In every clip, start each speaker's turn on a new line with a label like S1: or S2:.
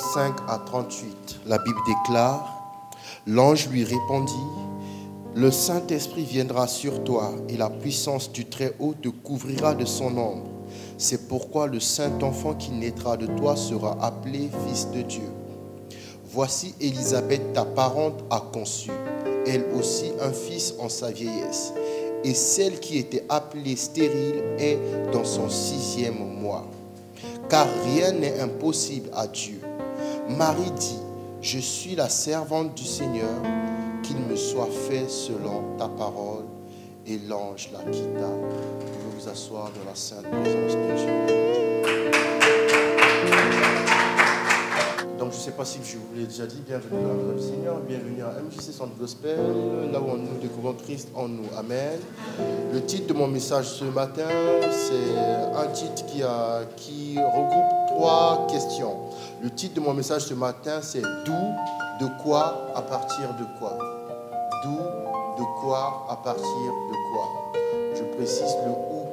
S1: 35 à 38, la Bible déclare, l'ange lui répondit, le Saint-Esprit viendra sur toi et la puissance du Très-Haut te couvrira de son ombre. C'est pourquoi le Saint-Enfant qui naîtra de toi sera appelé Fils de Dieu. Voici Élisabeth, ta parente, a conçu, elle aussi un fils en sa vieillesse. Et celle qui était appelée stérile est dans son 6e mois. Car rien n'est impossible à Dieu. Marie dit, je suis la servante du Seigneur, qu'il me soit fait selon ta parole. Et l'ange la quitta. Vous pouvez vous asseoir dans la sainte présence de Dieu. Donc je ne sais pas si je vous l'ai déjà dit, bienvenue dans la maison du Seigneur, bienvenue à MJC Centre Gospel, là où nous découvrons Christ en nous. Amen. Le titre de mon message ce matin, c'est un titre qui regroupe 3 questions. Le titre de mon message ce matin, c'est d'où, de quoi, à partir de quoi. D'où, de quoi, à partir de quoi. Je précise le où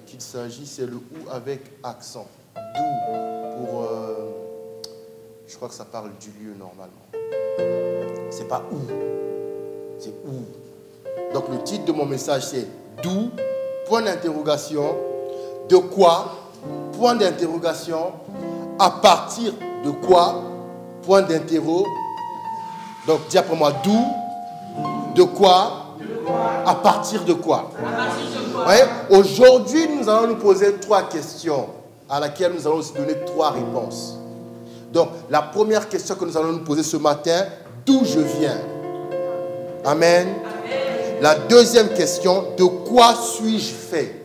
S1: qu'il s'agit, c'est le où avec accent. D'où, pour... je crois que ça parle du lieu normalement. C'est pas où, c'est où. Donc le titre de mon message c'est d'où, point d'interrogation, de quoi, point d'interrogation, à partir de quoi, point d'interro. Donc dis après moi d'où, de quoi, à partir de quoi. Aujourd'hui nous allons nous poser 3 questions à laquelle nous allons aussi donner 3 réponses. Donc, la première question que nous allons nous poser ce matin, d'où je viens? Amen. Amen. La deuxième question, de quoi suis-je fait?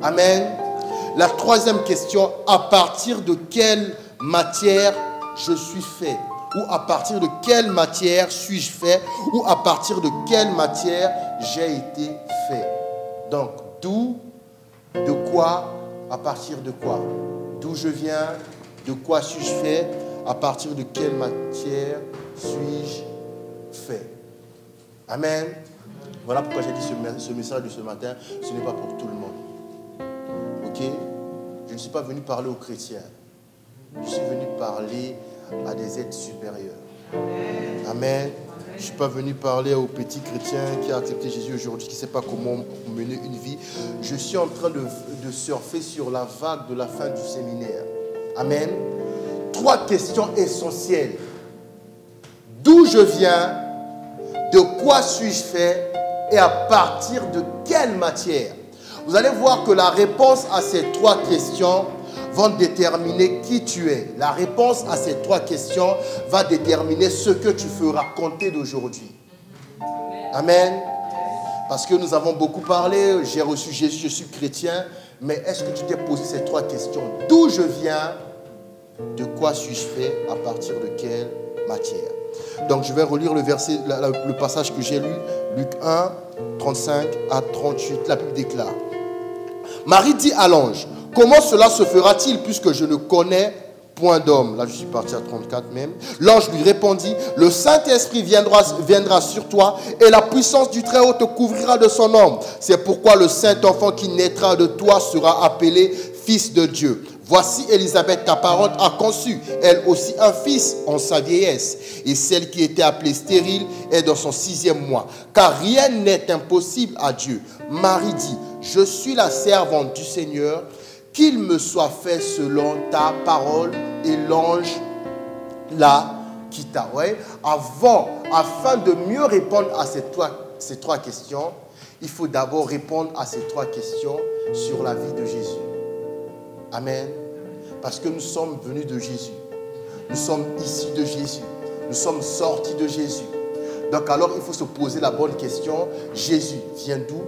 S1: Amen. La troisième question, à partir de quelle matière je suis fait? Ou à partir de quelle matière suis-je fait? Ou à partir de quelle matière j'ai été fait? Donc, d'où, de quoi, à partir de quoi? D'où je viens? De quoi suis-je fait? À partir de quelle matière suis-je fait? Amen. Voilà pourquoi j'ai dit ce message de ce matin. Ce n'est pas pour tout le monde. Ok? Je ne suis pas venu parler aux chrétiens. Je suis venu parler à des êtres supérieurs. Amen. Je ne suis pas venu parler aux petits chrétiens qui ont accepté Jésus aujourd'hui, qui ne savent pas comment mener une vie. Je suis en train de surfer sur la vague de la fin du séminaire. Amen. 3 questions essentielles. D'où je viens, de quoi suis-je fait et à partir de quelle matière? Vous allez voir que la réponse à ces 3 questions vont déterminer qui tu es. La réponse à ces 3 questions va déterminer ce que tu feras compter d'aujourd'hui. Amen. Parce que nous avons beaucoup parlé, j'ai reçu Jésus, je suis chrétien, mais est-ce que tu t'es posé ces 3 questions? D'où je viens? De quoi suis-je fait? À partir de quelle matière? Donc je vais relire le passage que j'ai lu, Luc 1, 35 à 38. La Bible déclare. Marie dit à l'ange, comment cela se fera-t-il puisque je ne connais point d'homme? Là je suis parti à 34 même. L'ange lui répondit, le Saint-Esprit viendra sur toi et la puissance du Très-Haut te couvrira de son ombre. C'est pourquoi le Saint-Enfant qui naîtra de toi sera appelé Fils de Dieu. Voici Élisabeth, ta parente, a conçu, elle aussi, un fils en sa vieillesse. Et celle qui était appelée stérile est dans son 6e mois. Car rien n'est impossible à Dieu. Marie dit, je suis la servante du Seigneur, qu'il me soit fait selon ta parole. Et l'ange la quitta. Ouais? Afin de mieux répondre à ces 3 questions, il faut d'abord répondre à ces 3 questions sur la vie de Jésus. Amen. Parce que nous sommes venus de Jésus. Nous sommes issus de Jésus. Nous sommes sortis de Jésus. Donc alors, il faut se poser la bonne question. Jésus vient d'où?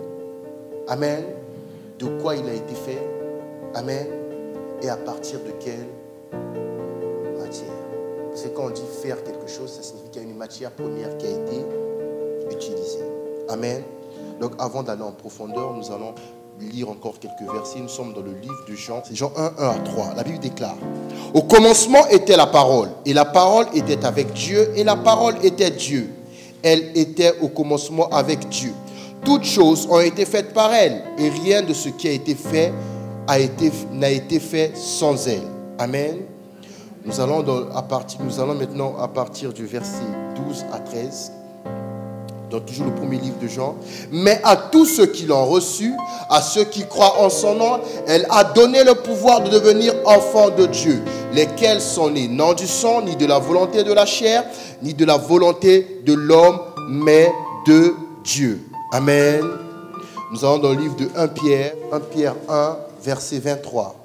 S1: Amen. De quoi il a été fait? Amen. Et à partir de quelle matière? Parce que quand on dit faire quelque chose, ça signifie qu'il y a une matière première qui a été utilisée. Amen. Donc avant d'aller en profondeur, nous allons lire encore quelques versets. Nous sommes dans le livre de Jean. C'est Jean 1, 1 à 3. La Bible déclare. Au commencement était la parole. Et la parole était avec Dieu. Et la parole était Dieu. Elle était au commencement avec Dieu. Toutes choses ont été faites par elle. Et rien de ce qui a été fait n'a été fait sans elle. Amen. Nous allons maintenant à partir du verset 12 à 13. Donc toujours le premier livre de Jean. Mais à tous ceux qui l'ont reçu, à ceux qui croient en son nom, elle a donné le pouvoir de devenir enfants de Dieu, lesquels sont nés non du sang, ni de la volonté de la chair, ni de la volonté de l'homme, mais de Dieu. Amen. Nous allons dans le livre de 1 Pierre 1, verset 23.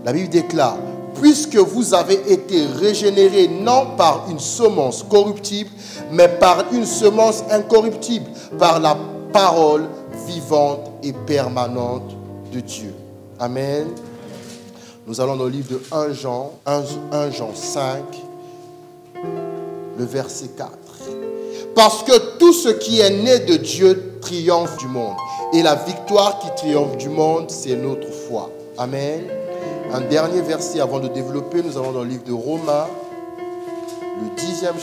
S1: La Bible déclare: puisque vous avez été régénérés non par une semence corruptible, mais par une semence incorruptible, par la parole vivante et permanente de Dieu. Amen. Nous allons dans le livre de 1 Jean 5, le verset 4. Parce que tout ce qui est né de Dieu triomphe du monde. Et la victoire qui triomphe du monde, c'est notre foi. Amen. Un dernier verset avant de développer, nous allons dans le livre de Romains, le 10e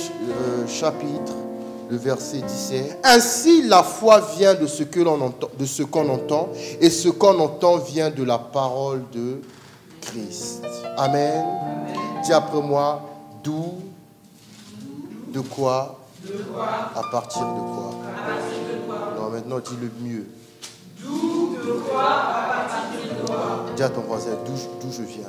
S1: chapitre, le verset 17. Ainsi, la foi vient de ce qu'on entend, et ce qu'on entend vient de la parole de Christ. Amen. Amen. Dis après moi, d'où, de quoi, à partir de quoi. Non, maintenant dis le mieux.
S2: D'où, de quoi, à partir de quoi.
S1: Dis à ton voisin, d'où je viens.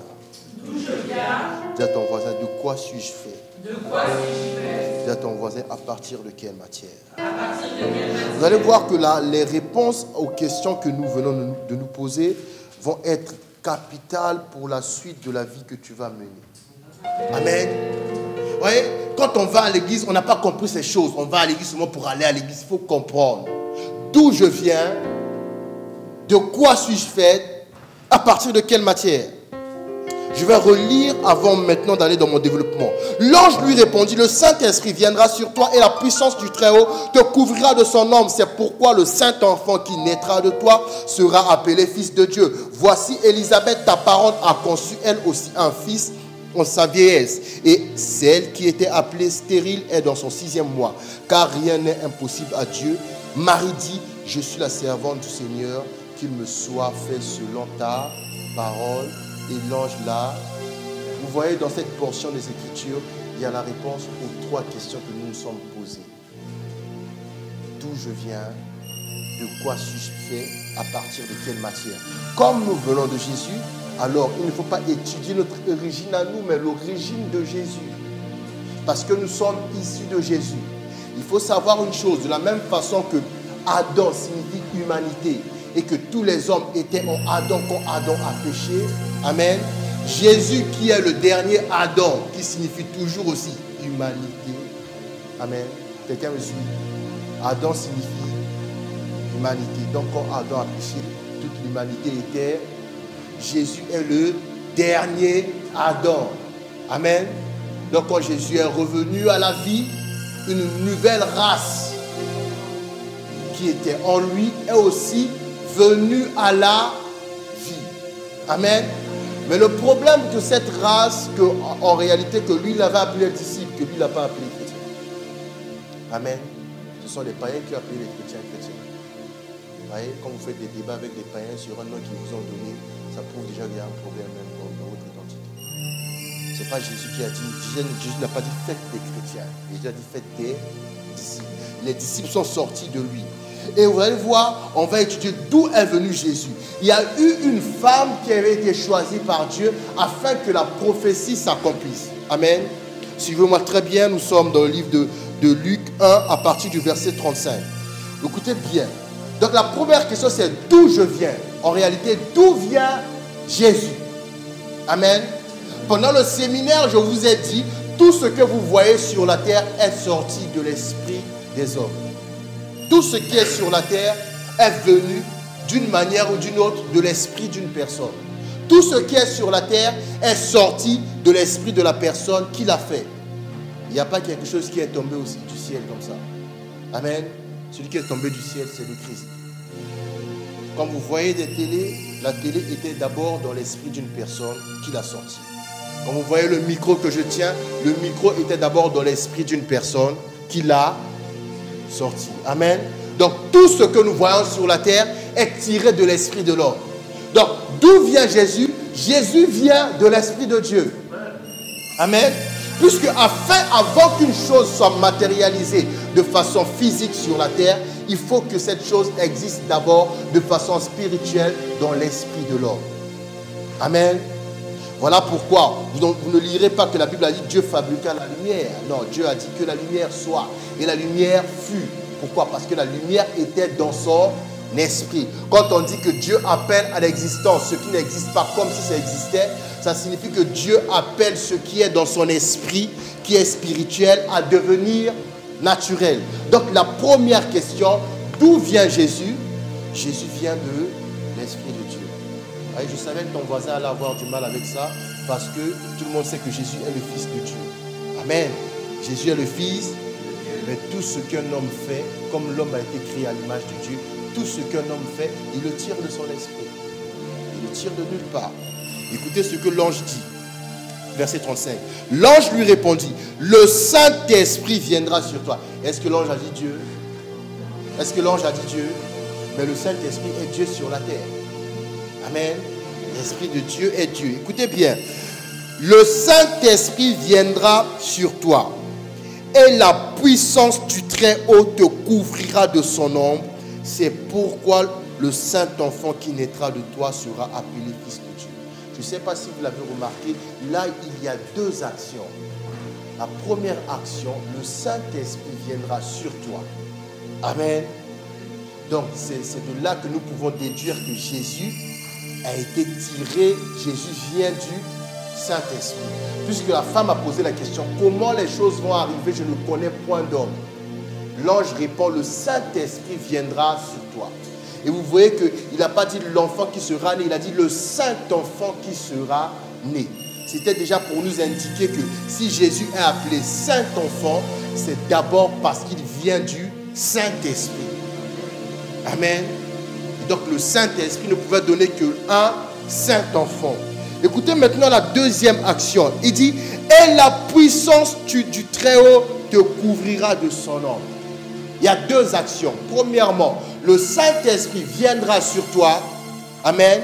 S2: D'où je viens.
S1: Dis à ton voisin, de quoi suis-je fait.
S2: De quoi suis-je fait.
S1: Dis à ton voisin, à partir de quelle matière.
S2: À partir de quelle matière.
S1: Vous allez voir que là, les réponses aux questions que nous venons de nous poser vont être capitales pour la suite de la vie que tu vas mener. Amen. Vous voyez, quand on va à l'église, on n'a pas compris ces choses. On va à l'église seulement pour aller à l'église. Il faut comprendre d'où je viens, de quoi suis-je fait, à partir de quelle matière. Je vais relire avant maintenant d'aller dans mon développement. L'ange lui répondit: le Saint-Esprit viendra sur toi et la puissance du Très-Haut te couvrira de son ombre. C'est pourquoi le Saint-Enfant qui naîtra de toi sera appelé Fils de Dieu. Voici Élisabeth, ta parente, a conçu elle aussi un fils en sa vieillesse. Et celle qui était appelée stérile est dans son 6e mois. Car rien n'est impossible à Dieu. Marie dit: je suis la servante du Seigneur, qu'il me soit fait selon ta parole. Et l'ange là, vous voyez dans cette portion des Écritures, il y a la réponse aux 3 questions que nous nous sommes posées. D'où je viens, de quoi suis-je fait, à partir de quelle matière. Comme nous venons de Jésus, alors il ne faut pas étudier notre origine à nous, mais l'origine de Jésus. Parce que nous sommes issus de Jésus. Il faut savoir une chose, de la même façon que Adam signifie humanité, et que tous les hommes étaient en Adam quand Adam a péché. Amen. Jésus qui est le dernier Adam, qui signifie toujours aussi humanité. Amen. Quelqu'un me suit? Adam signifie humanité. Donc quand Adam a péché, toute l'humanité était. Jésus est le dernier Adam. Amen. Donc quand Jésus est revenu à la vie, une nouvelle race qui était en lui est aussi venu à la vie. Amen. Mais le problème de cette race, en réalité, que lui, il avait appelé les disciples, que lui, il n'a pas appelé les chrétiens. Amen. Ce sont les païens qui ont appelé les chrétiens chrétiens. Vous voyez, quand vous faites des débats avec des païens sur un nom qu'ils vous ont donné, ça prouve déjà qu'il y a un problème même dans votre identité. Ce n'est pas Jésus qui a dit, Jésus n'a pas dit faites des chrétiens. Jésus a dit faites des disciples. Les disciples sont sortis de lui. Et vous allez voir, on va étudier d'où est venu Jésus. Il y a eu une femme qui avait été choisie par Dieu afin que la prophétie s'accomplisse. Amen. Suivez-moi très bien, nous sommes dans le livre de Luc 1 à partir du verset 35. Écoutez bien. Donc la première question c'est d'où je viens. En réalité, d'où vient Jésus? Amen. Pendant le séminaire, je vous ai dit, tout ce que vous voyez sur la terre est sorti de l'esprit des hommes. Tout ce qui est sur la terre est venu d'une manière ou d'une autre de l'esprit d'une personne. Tout ce qui est sur la terre est sorti de l'esprit de la personne qui l'a fait. Il n'y a pas quelque chose qui est tombé aussi du ciel comme ça. Amen. Celui qui est tombé du ciel, c'est le Christ. Quand vous voyez des télés, la télé était d'abord dans l'esprit d'une personne qui l'a sorti. Quand vous voyez le micro que je tiens, le micro était d'abord dans l'esprit d'une personne qui l'a sorti. Amen. Donc tout ce que nous voyons sur la terre est tiré de l'esprit de l'homme. Donc d'où vient Jésus? Jésus vient de l'esprit de Dieu. Amen. Puisque avant qu'une chose soit matérialisée de façon physique sur la terre, il faut que cette chose existe d'abord de façon spirituelle dans l'esprit de l'homme. Amen. Voilà pourquoi vous ne lirez pas que la Bible a dit Dieu fabriqua la lumière. Non, Dieu a dit que la lumière soit. Et la lumière fut. Pourquoi? Parce que la lumière était dans son esprit. Quand on dit que Dieu appelle à l'existence ce qui n'existe pas comme si ça existait, ça signifie que Dieu appelle ce qui est dans son esprit, qui est spirituel, à devenir naturel. Donc la première question, d'où vient Jésus? Jésus vient de l'Esprit de Dieu. Et je savais que ton voisin allait avoir du mal avec ça, parce que tout le monde sait que Jésus est le Fils de Dieu. Amen. Jésus est le Fils, mais tout ce qu'un homme fait, comme l'homme a été créé à l'image de Dieu, tout ce qu'un homme fait, il le tire de son esprit. Il le tire de nulle part. Écoutez ce que l'ange dit. Verset 35. L'ange lui répondit, le Saint-Esprit viendra sur toi. Est-ce que l'ange a dit Dieu? Est-ce que l'ange a dit Dieu? Mais le Saint-Esprit est Dieu sur la terre. Amen. L'Esprit de Dieu est Dieu. Écoutez bien. Le Saint-Esprit viendra sur toi. Et la puissance du Très-Haut te couvrira de son ombre. C'est pourquoi le Saint-Enfant qui naîtra de toi sera appelé Fils de Dieu. Je ne sais pas si vous l'avez remarqué, là il y a deux actions. La première action, le Saint-Esprit viendra sur toi. Amen. Donc c'est de là que nous pouvons déduire que Jésus a été tiré, Jésus vient du Saint-Esprit. Puisque la femme a posé la question, comment les choses vont arriver, je ne connais point d'homme. L'ange répond, le Saint-Esprit viendra sur toi. Et vous voyez qu'il n'a pas dit l'enfant qui sera né, il a dit le Saint-Enfant qui sera né. C'était déjà pour nous indiquer que si Jésus est appelé Saint-Enfant, c'est d'abord parce qu'il vient du Saint-Esprit. Amen. Et donc le Saint-Esprit ne pouvait donner qu'un Saint-Enfant. Écoutez maintenant la deuxième action. Il dit, et la puissance du Très-Haut te couvrira de son ombre. Il y a deux actions. Premièrement, le Saint-Esprit viendra sur toi. Amen.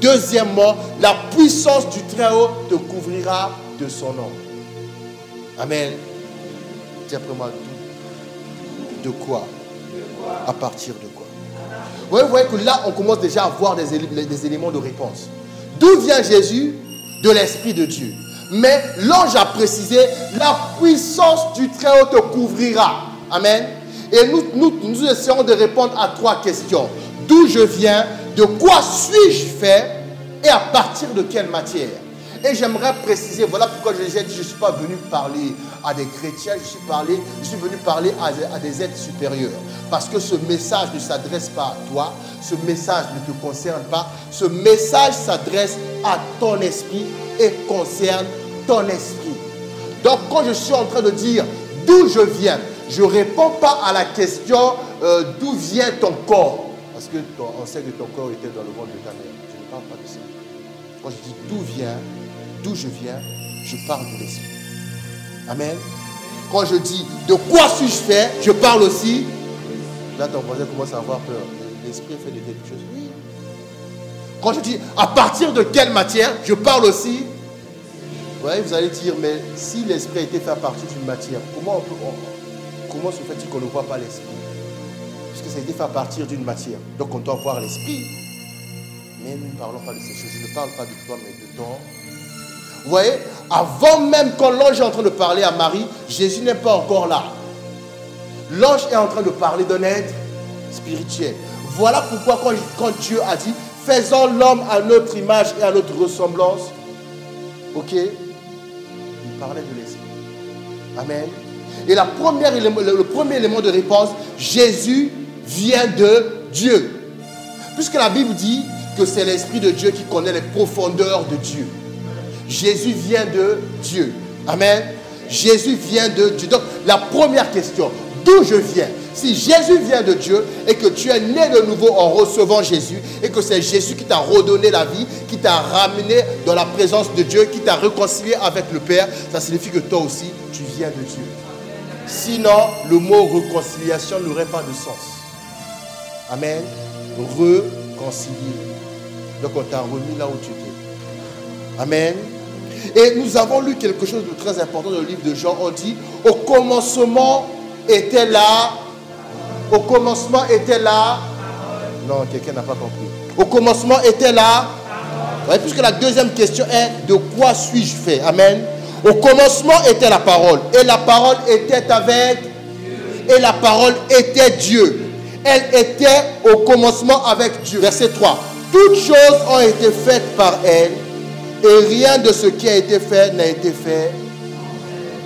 S1: Deuxièmement, la puissance du Très-Haut te couvrira de son ombre. Amen. Dis après moi, de quoi? À partir de quoi? Vous voyez que là, on commence déjà à voir des éléments de réponse. D'où vient Jésus? De l'Esprit de Dieu. Mais l'ange a précisé, la puissance du Très-Haut te couvrira. Amen. Et nous essayons de répondre à trois questions. D'où je viens? De quoi suis-je fait? Et à partir de quelle matière? Et j'aimerais préciser, voilà pourquoi j'ai dit, je ne suis pas venu parler à des chrétiens, je suis venu parler à des êtres supérieurs. Parce que ce message ne s'adresse pas à toi, ce message ne te concerne pas, ce message s'adresse à ton esprit et concerne ton esprit. Donc quand je suis en train de dire d'où je viens, je ne réponds pas à la question d'où vient ton corps. Parce que on sait que ton corps était dans le ventre de ta mère. Je ne parle pas de ça. Quand je dis d'où je viens, je parle de l'esprit. Amen. Quand je dis de quoi suis-je fait, je parle aussi. Là, ton voisin commence à avoir peur. L'esprit fait de quelque chose. Oui. Quand je dis à partir de quelle matière, je parle aussi. Vous voyez, vous allez dire, mais si l'esprit a été fait à partir d'une matière, comment se fait-il qu'on ne voit pas l'esprit? Puisque ça a été fait à partir d'une matière. Donc on doit voir l'esprit. Mais nous ne parlons pas de ces choses. Je ne parle pas de toi, mais de ton. Vous voyez, avant même quand l'ange est en train de parler à Marie, Jésus n'est pas encore là. L'ange est en train de parler d'un être spirituel. Voilà pourquoi quand Dieu a dit, faisons l'homme à notre image et à notre ressemblance. Ok? Il parlait de l'esprit. Amen. Et le premier élément de réponse, Jésus vient de Dieu. Puisque la Bible dit que c'est l'Esprit de Dieu qui connaît les profondeurs de Dieu. Jésus vient de Dieu. Amen. Jésus vient de Dieu. Donc la première question, d'où je viens? Si Jésus vient de Dieu et que tu es né de nouveau en recevant Jésus et que c'est Jésus qui t'a redonné la vie, qui t'a ramené dans la présence de Dieu, qui t'a réconcilié avec le Père, ça signifie que toi aussi, tu viens de Dieu. Sinon, le mot réconciliation n'aurait pas de sens. Amen. Réconcilier. Donc on t'a remis là où tu étais. Amen. Et nous avons lu quelque chose de très important dans le livre de Jean. On dit, au commencement était là. Au commencement était là. Non, quelqu'un n'a pas compris. Au commencement était là. Ouais, puisque la deuxième question est, de quoi suis-je fait? Amen. Au commencement était la parole. Et la parole était avec Dieu. Et la parole était Dieu. Elle était au commencement avec Dieu. Verset 3. Toutes choses ont été faites par elle. Et rien de ce qui a été fait n'a été fait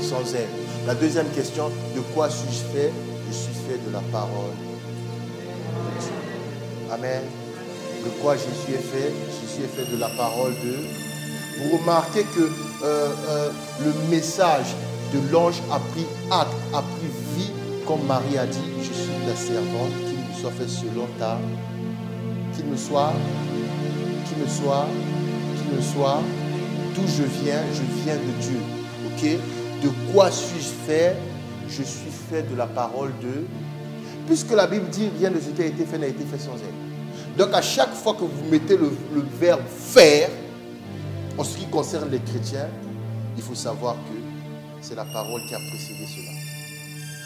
S1: sans elle. La deuxième question, de quoi suis-je fait? Je suis fait de la parole de Dieu. Amen. De quoi Jésus est fait? Jésus est fait de la parole de... Vous remarquez que le message de l'ange a pris acte, a pris vie, comme Marie a dit, je suis ta servante, qu'il me soit fait selon ta... Qu'il me soit, d'où je viens de Dieu. Ok? De quoi suis-je fait? Je suis fait de la parole de... Puisque la Bible dit, rien de ce qui a été fait n'a été fait sans elle. Donc à chaque fois que vous mettez le verbe faire, en ce qui concerne les chrétiens, il faut savoir que c'est la parole qui a précédé cela.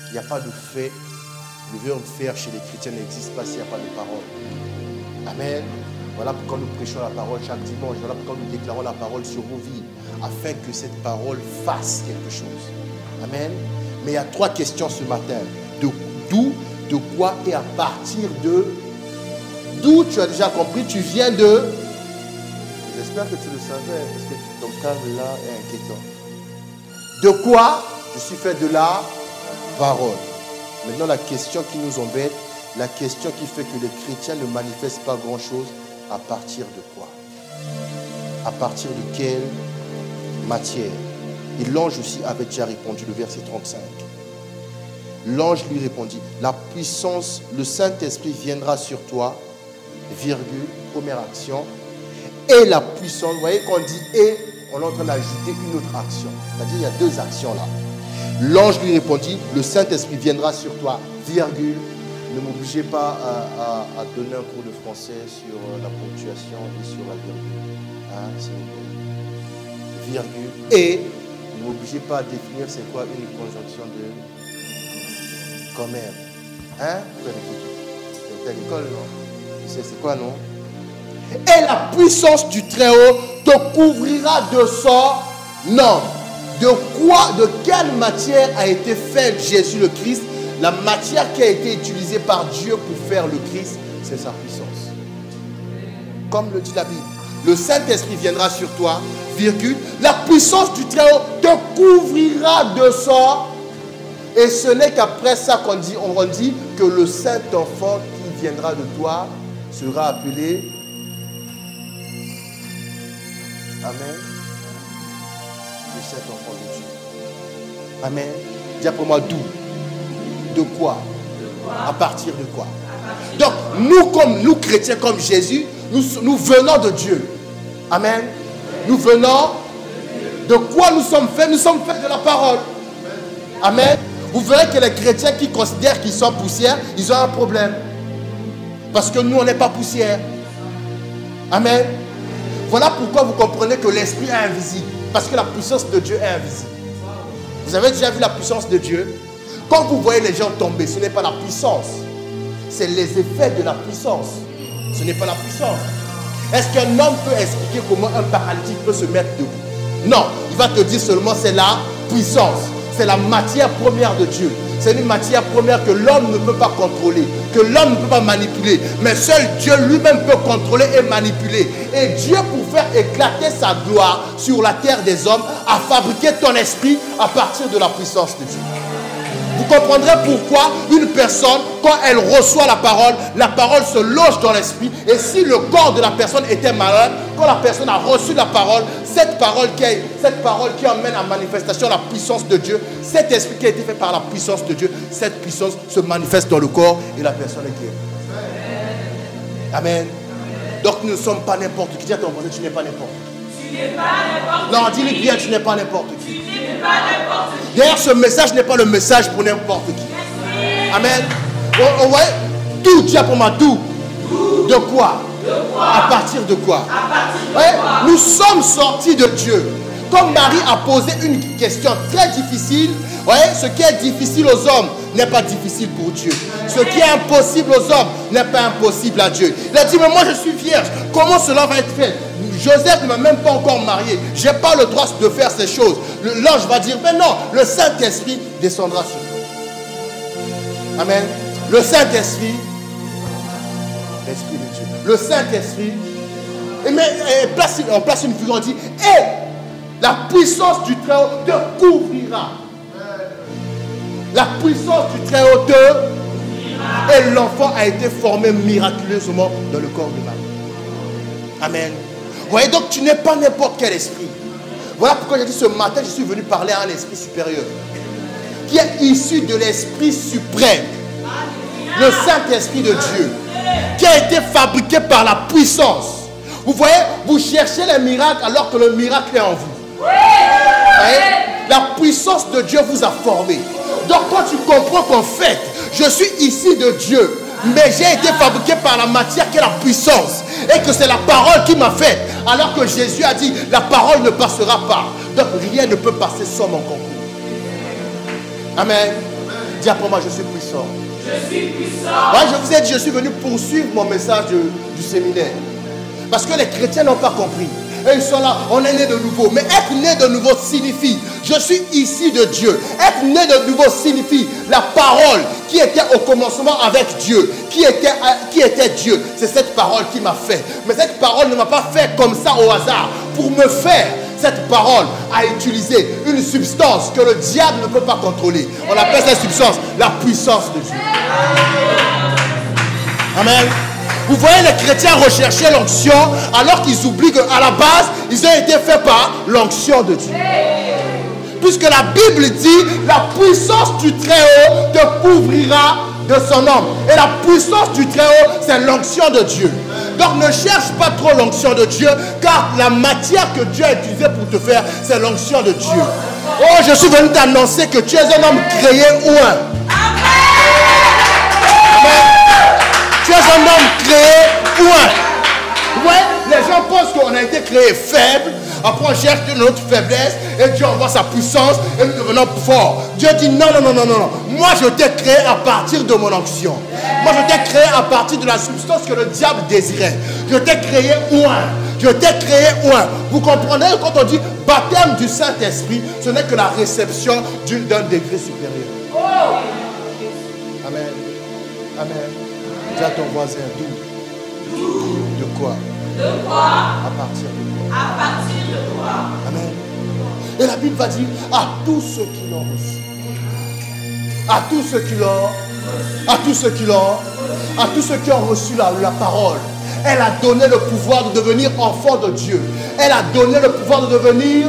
S1: Il n'y a pas de fait. Le verbe faire chez les chrétiens n'existe pas s'il n'y a pas de parole. Amen. Voilà pourquoi nous prêchons la parole chaque dimanche. Voilà pourquoi nous déclarons la parole sur vos vies. Afin que cette parole fasse quelque chose. Amen. Mais il y a trois questions ce matin. D'où, de quoi et à partir de... D'où tu as déjà compris, tu viens de... J'espère que tu le savais, parce que ton calme là est inquiétant. De quoi? Je suis fait de la parole. Maintenant, la question qui nous embête, la question qui fait que les chrétiens ne manifestent pas grand-chose, à partir de quoi? À partir de quelle matière? Et l'ange aussi avait déjà répondu, le verset 35. L'ange lui répondit, la puissance, le Saint-Esprit viendra sur toi, virgule, première action, et la puissance, vous voyez qu'on dit et, on est en train d'ajouter une autre action. C'est-à-dire il y a deux actions là. L'ange lui répondit, le Saint-Esprit viendra sur toi, virgule, ne m'obligez pas à donner un cours de français sur la ponctuation et sur la virgule. Hein, s'il vous plaît. Virgule, et, ne m'obligez pas à définir c'est quoi une conjonction de quand même. Hein? C'est à l'école, non? C'est quoi, non? Et la puissance du Très-Haut te couvrira de son nom. De quoi, de quelle matière a été fait Jésus le Christ? La matière qui a été utilisée par Dieu pour faire le Christ, c'est sa puissance. Comme le dit la Bible. Le Saint-Esprit viendra sur toi, virgule. La puissance du Très-Haut te couvrira de son. Et ce n'est qu'après ça qu'on dit, on dit que le Saint-Enfant qui viendra de toi sera appelé. Amen. Le Saint-Enfant de Dieu. Amen. Dis pour moi d'où? De quoi? À partir de quoi? Donc, nous, comme nous chrétiens, comme Jésus, nous venons de Dieu. Amen. Nous venons de quoi nous sommes faits? Nous sommes faits de la parole. Amen. Vous verrez que les chrétiens qui considèrent qu'ils sont poussière, ils ont un problème. Parce que nous, on n'est pas poussière. Amen. Voilà pourquoi vous comprenez que l'esprit est invisible. Parce que la puissance de Dieu est invisible. Vous avez déjà vu la puissance de Dieu? Quand vous voyez les gens tomber, ce n'est pas la puissance. C'est les effets de la puissance. Ce n'est pas la puissance. Est-ce qu'un homme peut expliquer comment un paralytique peut se mettre debout? Non. Il va te dire seulement c'est la puissance. C'est la matière première de Dieu. C'est une matière première que l'homme ne peut pas contrôler, que l'homme ne peut pas manipuler. Mais seul Dieu lui-même peut contrôler et manipuler. Et Dieu, pour faire éclater sa gloire sur la terre des hommes, a fabriqué ton esprit à partir de la puissance de Dieu. Vous comprendrez pourquoi une personne, quand elle reçoit la parole se loge dans l'esprit. Et si le corps de la personne était malade, quand la personne a reçu la parole, cette parole qui emmène à manifestation la puissance de Dieu, cet esprit qui a été fait par la puissance de Dieu, cette puissance se manifeste dans le corps et la personne est guérie. Amen. Donc nous ne sommes pas n'importe qui. Dis à ton voisin, tu n'es pas n'importe qui. Tu n'es pas n'importe qui. Non, dis-lui bien, tu n'es pas n'importe qui. Tu n'es pas n'importe qui. D'ailleurs, ce message n'est pas le message pour n'importe qui. Amen. On voit tout, dis pour moi, tout. De quoi? À partir de quoi? Nous sommes sortis de Dieu. Comme Marie a posé une question très difficile, voyez, ce qui est difficile aux hommes n'est pas difficile pour Dieu. Ce qui est impossible aux hommes n'est pas impossible à Dieu. Il a dit, mais moi je suis vierge, comment cela va être fait? Joseph ne m'a même pas encore marié. Je n'ai pas le droit de faire ces choses. L'ange va dire, mais non, le Saint-Esprit descendra sur toi. Amen. Le Saint-Esprit, l'Esprit de Dieu. Le Saint-Esprit, on place une figure, on dit, et la puissance du Très-Haut te couvrira. La puissance du Très-Haut te couvrira. Et l'enfant a été formé miraculeusement dans le corps de Marie. Amen. Vous voyez, donc tu n'es pas n'importe quel esprit. Voilà pourquoi j'ai dit ce matin, je suis venu parler à un esprit supérieur qui est issu de l'Esprit suprême, le Saint-Esprit de Dieu, qui a été fabriqué par la puissance. Vous voyez, vous cherchez les miracles alors que le miracle est en vous. Vous voyez, la puissance de Dieu vous a formé. Donc quand tu comprends qu'en fait, je suis ici de Dieu, mais j'ai été fabriqué par la matière qui est la puissance, et que c'est la parole qui m'a fait, alors que Jésus a dit, la parole ne passera pas. Donc rien ne peut passer sans mon concours. Amen. Dis après moi, je suis puissant.
S2: Je suis puissant.
S1: Ouais, je vous ai dit, je suis venu poursuivre mon message du séminaire. Parce que les chrétiens n'ont pas compris. Et ils sont là, on est né de nouveau. Mais être né de nouveau signifie, je suis ici de Dieu. Être né de nouveau signifie la parole qui était au commencement avec Dieu, qui était Dieu. C'est cette parole qui m'a fait. Mais cette parole ne m'a pas fait comme ça au hasard. Pour me faire, cette parole a utilisé une substance que le diable ne peut pas contrôler. On appelle cette substance la puissance de Dieu. Amen. Vous voyez les chrétiens rechercher l'onction alors qu'ils oublient qu'à la base, ils ont été faits par l'onction de Dieu. Puisque la Bible dit, la puissance du Très-Haut te couvrira de son nom. Et la puissance du Très-Haut, c'est l'onction de Dieu. Donc ne cherche pas trop l'onction de Dieu, car la matière que Dieu a utilisée pour te faire, c'est l'onction de Dieu. Oh, je suis venu t'annoncer que tu es un homme créé ou un. Tu es un homme créé ou un. Ouais, les gens pensent qu'on a été créé faible. Après on cherche notre faiblesse et Dieu envoie sa puissance et nous devenons forts. Dieu dit non, non, non, non, non. Moi je t'ai créé à partir de mon onction. Moi je t'ai créé à partir de la substance que le diable désirait. Je t'ai créé ouin. Je t'ai créé ouin. Vous comprenez, quand on dit baptême du Saint-Esprit, ce n'est que la réception d'un degré supérieur. Amen. Amen. Dis à ton voisin, d'où? De quoi?
S2: De quoi?
S1: À partir de quoi?
S2: À partir de quoi?
S1: Amen. Et la Bible va dire à tous ceux qui l'ont reçu. À tous ceux qui l'ont. À tous ceux qui l'ont. À tous ceux qui ont reçu la parole. Elle a donné le pouvoir de devenir enfant de Dieu. Elle a donné le pouvoir de devenir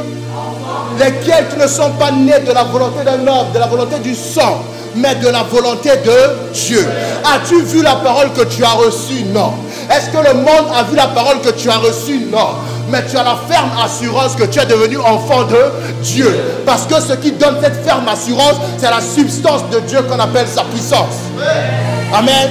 S1: lesquels qui ne sont pas nés de la volonté d'un homme, de la volonté du sang, mais de la volonté de Dieu. As-tu vu la parole que tu as reçue? Non. Est-ce que le monde a vu la parole que tu as reçue? Non. Mais tu as la ferme assurance que tu es devenu enfant de Dieu. Parce que ce qui donne cette ferme assurance, c'est la substance de Dieu qu'on appelle sa puissance. Amen.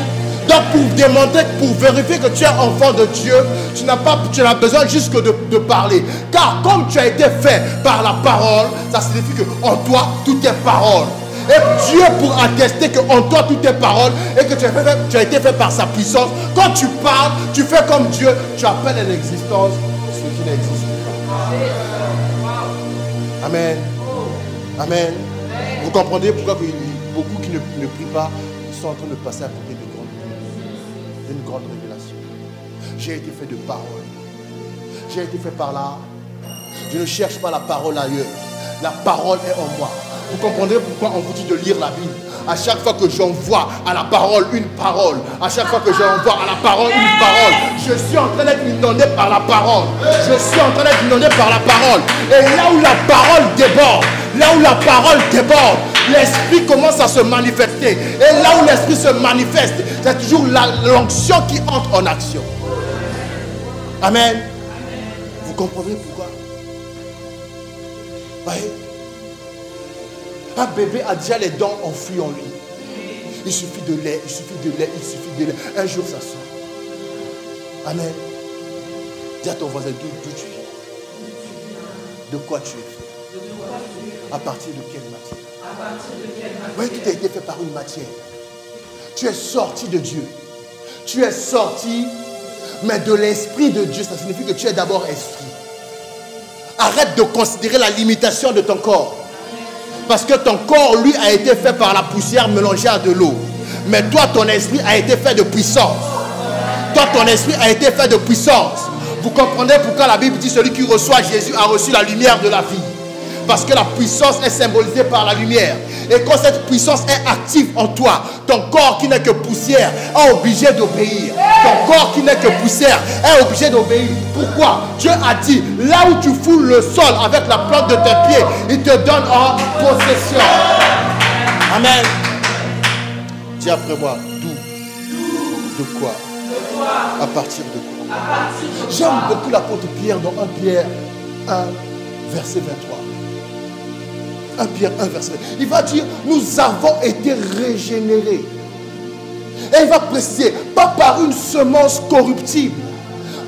S1: Donc pour démontrer, pour vérifier que tu es enfant de Dieu, tu n'as besoin juste que de parler. Car comme tu as été fait par la parole, ça signifie qu'en toi, tout est parole. Et Dieu pour attester qu'en toi tout est parole et que tu as été fait par sa puissance. Quand tu parles, tu fais comme Dieu, tu appelles à l'existence ce qui n'existe pas. Amen. Amen. Vous comprenez pourquoi beaucoup qui ne prient pas sont en train de passer à côté d'une grande révélation. J'ai été fait de parole. J'ai été fait par là. Je ne cherche pas la parole ailleurs. La parole est en moi. Vous comprenez pourquoi on vous dit de lire la Bible. À chaque fois que j'envoie à la parole une parole, à chaque fois que j'envoie à la parole une parole, je suis en train d'être inondé par la parole. Je suis en train d'être inondé par la parole. Et là où la parole déborde, là où la parole déborde, l'esprit commence à se manifester. Et là où l'esprit se manifeste, c'est toujours l'onction qui entre en action. Amen. Vous comprenez pourquoi? Voyez? Un bébé a déjà les dents enfouies en lui. Il suffit de lait, il suffit de lait, il suffit de lait. Un jour, ça sort. Amen. Dis à ton voisin d'où tu viens. De quoi tu es fait? À partir de quelle matière? Oui, tout a été fait par une matière. Tu es sorti de Dieu. Tu es sorti, mais de l'esprit de Dieu. Ça signifie que tu es d'abord esprit. Arrête de considérer la limitation de ton corps. Parce que ton corps, lui, a été fait par la poussière mélangée à de l'eau. Mais toi, ton esprit a été fait de puissance. Toi, ton esprit a été fait de puissance. Vous comprenez pourquoi la Bible dit celui qui reçoit Jésus a reçu la lumière de la vie. Parce que la puissance est symbolisée par la lumière. Et quand cette puissance est active en toi, ton corps qui n'est que poussière est obligé d'obéir. Ton corps qui n'est que poussière est obligé d'obéir. Pourquoi? Dieu a dit, là où tu foules le sol avec la plante de tes pieds, il te donne en possession. Amen. Dis après moi, d'où? De quoi? À partir de quoi? J'aime beaucoup l'apôtre Pierre dans 1 Pierre 1, verset 23. 1 Pierre 1, verset 23. Il va dire, nous avons été régénérés. Et il va préciser, pas par une semence corruptible,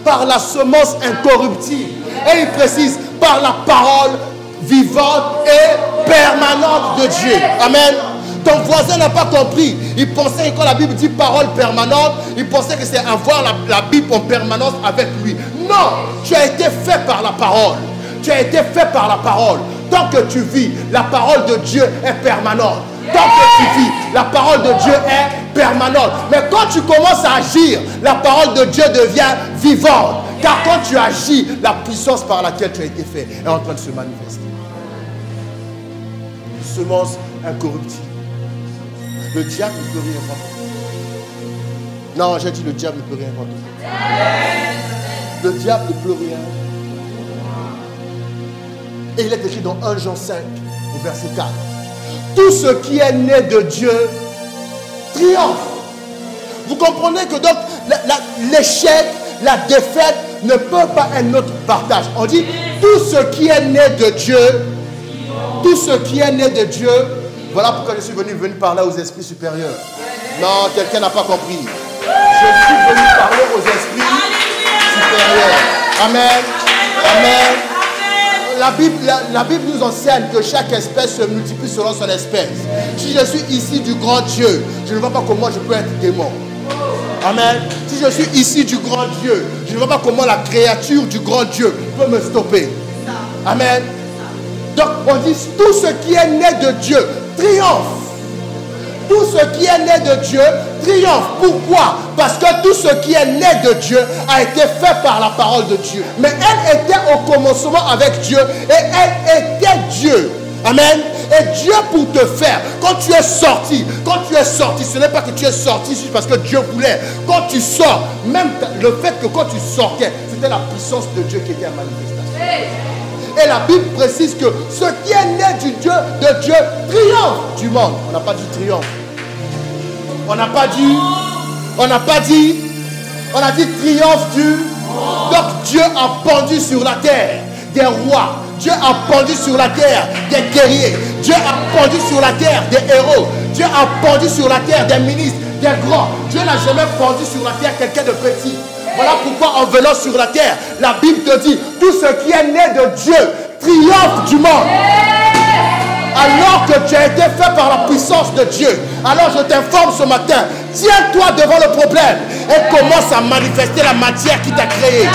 S1: par la semence incorruptible. Et il précise, par la parole vivante et permanente de Dieu. Amen. Ton voisin n'a pas compris. Il pensait que quand la Bible dit parole permanente, il pensait que c'est avoir la Bible en permanence avec lui. Non, tu as été fait par la parole. Tu as été fait par la parole. Tant que tu vis, la parole de Dieu est permanente. Tant que tu vis, la parole de Dieu est permanente. Mais quand tu commences à agir, la parole de Dieu devient vivante. Car quand tu agis, la puissance par laquelle tu as été fait est en train de se manifester. Semence incorruptible. Le diable ne peut rien faire. Non, j'ai dit le diable ne peut rien faire. Le diable ne peut rien. Et il est écrit dans 1 Jean 5, au verset 4. Tout ce qui est né de Dieu triomphe. Vous comprenez que donc l'échec, la défaite ne peut pas être notre partage. On dit tout ce qui est né de Dieu, tout ce qui est né de Dieu. Voilà pourquoi je suis venu parler aux esprits supérieurs. Non, quelqu'un n'a pas compris. Je suis venu parler aux esprits supérieurs. Amen. Amen. La Bible nous enseigne que chaque espèce se multiplie selon son espèce. Si je suis ici du grand Dieu, je ne vois pas comment je peux être démon. Amen. Si je suis ici du grand Dieu, je ne vois pas comment la créature du grand Dieu peut me stopper. Amen. Donc on dit tout ce qui est né de Dieu triomphe. Tout ce qui est né de Dieu triomphe. Pourquoi? Parce que tout ce qui est né de Dieu a été fait par la parole de Dieu. Mais elle était au commencement avec Dieu et elle était Dieu. Amen. Et Dieu pour te faire, quand tu es sorti, ce n'est pas que tu es sorti juste parce que Dieu voulait. Quand tu sors, même le fait que quand tu sortais, c'était la puissance de Dieu qui était en manifestation. Et la Bible précise que ce qui est né de Dieu triomphe du monde. On n'a pas dit triomphe. On n'a pas dit, on a dit triomphe du monde. Donc Dieu a pendu sur la terre des rois. Dieu a pendu sur la terre des guerriers. Dieu a pendu sur la terre des héros. Dieu a pendu sur la terre des ministres, des grands. Dieu n'a jamais pendu sur la terre quelqu'un de petit. Voilà pourquoi en venant sur la terre, la Bible te dit, tout ce qui est né de Dieu triomphe du monde. Alors que tu as été fait par la puissance de Dieu. Alors je t'informe ce matin, tiens-toi devant le problème et commence à manifester la matière qui t'a créé.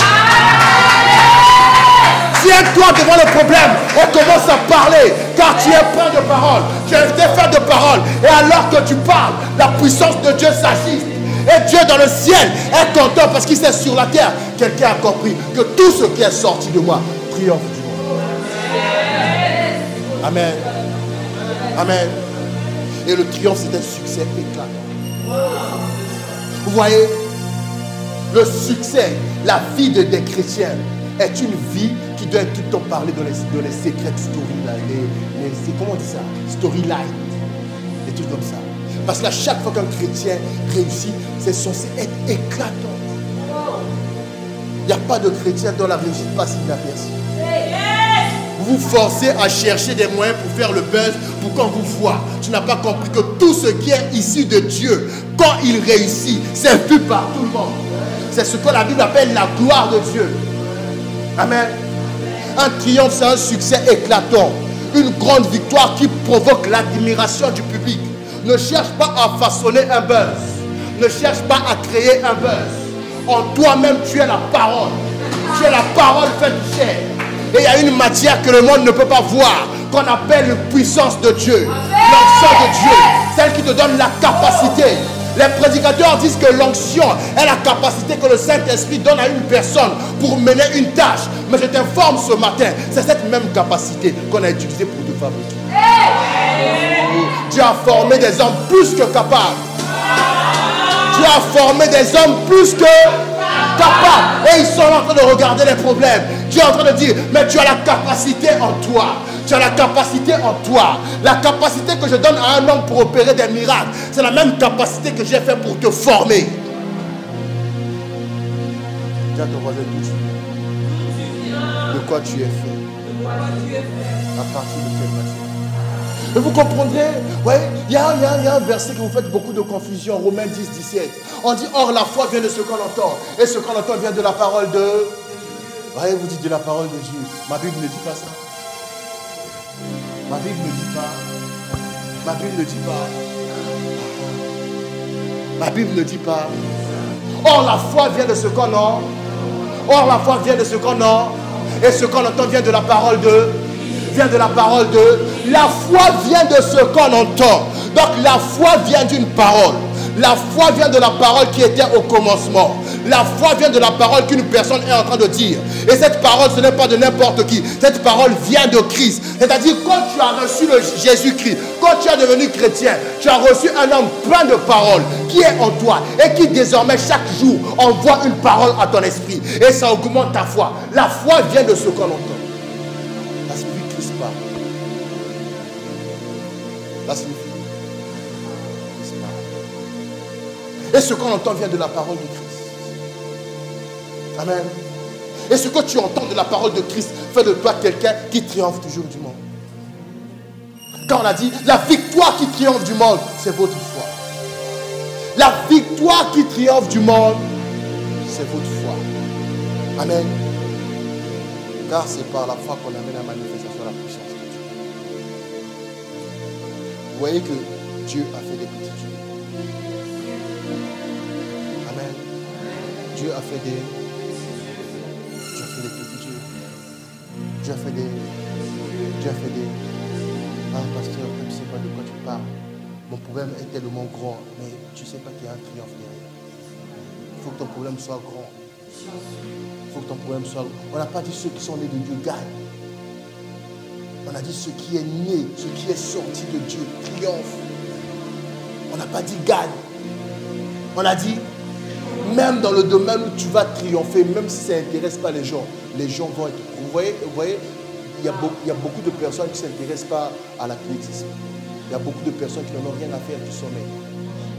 S1: Tiens-toi devant le problème et commence à parler, car tu es plein de paroles. Tu as été fait de paroles. Et alors que tu parles, la puissance de Dieu s'agit. Et Dieu dans le ciel est content parce qu'il sait sur la terre. Quelqu'un a compris que tout ce qui est sorti de moi triomphe du monde. Amen. Amen. Et le triomphe, c'est un succès éclatant. Vous voyez, le succès, la vie des chrétiens est une vie qui doit tout le temps parler dans les secrets storyline. Comment on dit ça? Storyline. Des trucs comme ça. Parce que chaque fois qu'un chrétien réussit, c'est censé être éclatant. Il n'y a pas de chrétien dont la réussite passe inaperçue. Vous vous forcez à chercher des moyens pour faire le buzz, pour qu'on vous voit. Tu n'as pas compris que tout ce qui est issu de Dieu, quand il réussit, c'est vu par tout le monde. C'est ce que la Bible appelle la gloire de Dieu. Amen. Un triomphe, c'est un succès éclatant. Une grande victoire qui provoque l'admiration du public. Ne cherche pas à façonner un buzz. Ne cherche pas à créer un buzz. En toi-même, tu es la parole. Tu es la parole faite chair. Et il y a une matière que le monde ne peut pas voir, qu'on appelle la puissance de Dieu. L'onction de Dieu. Celle qui te donne la capacité. Les prédicateurs disent que l'onction est la capacité que le Saint-Esprit donne à une personne pour mener une tâche. Mais je t'informe ce matin, c'est cette même capacité qu'on a utilisée pour te fabriquer. Dieu a formé des hommes plus que capables. Dieu a formé des hommes plus que capables. Et ils sont en train de regarder les problèmes. Dieu est en train de dire, mais tu as la capacité en toi. Tu as la capacité en toi. La capacité que je donne à un homme pour opérer des miracles, c'est la même capacité que j'ai fait pour te former. Dis à ton voisin, d'où tu viens. De quoi tu es fait. À partir de quelle matière. Et vous comprendrez, ouais, il y a un verset que vous faites beaucoup de confusion, Romains 10, 17. On dit, or la foi vient de ce qu'on entend. Et ce qu'on entend vient de la parole de... Ouais, vous dites de la parole de Dieu. Ma Bible ne dit pas ça. Ma Bible ne dit pas. Ma Bible ne dit pas. Ma Bible ne dit pas. Or la foi vient de ce qu'on entend. Or la foi vient de ce qu'on entend. Et ce qu'on entend vient de la parole de... Vient de la parole de... La foi vient de ce qu'on entend. Donc la foi vient d'une parole. La foi vient de la parole qui était au commencement. La foi vient de la parole qu'une personne est en train de dire. Et cette parole, ce n'est pas de n'importe qui. Cette parole vient de Christ. C'est-à-dire, quand tu as reçu le Jésus-Christ, quand tu es devenu chrétien, tu as reçu un homme plein de paroles qui est en toi et qui désormais chaque jour envoie une parole à ton esprit. Et ça augmente ta foi. La foi vient de ce qu'on entend. La signifie Christ parle. La signifie Christ parle. Et ce qu'on entend vient de la parole de Christ. Amen. Et ce que tu entends de la parole de Christ fait de toi quelqu'un qui triomphe toujours du monde. Quand on a dit la victoire qui triomphe du monde, c'est votre foi. La victoire qui triomphe du monde, c'est votre foi. Amen. Car c'est par la foi qu'on amène la manifestation de la puissance de Dieu. Vous voyez que Dieu a fait des petits dieux. Amen. Dieu a fait des petits dieux. Dieu a fait des... Ah, pasteur, je ne sais pas de quoi tu parles. Mon problème est tellement grand, mais tu ne sais pas qu'il y a un triomphe derrière. Il faut que ton problème soit grand. Il faut que ton problème soit... On n'a pas dit ceux qui sont nés de Dieu gagnent. On a dit ce qui est né, ce qui est sorti de Dieu triomphe. On n'a pas dit gagne. On a dit, même dans le domaine où tu vas triompher, même si ça n'intéresse pas les gens vont être... Vous voyez, il y a beaucoup de personnes qui ne s'intéressent pas à l'athlétisme. Il y a beaucoup de personnes qui n'en ont rien à faire du sommeil.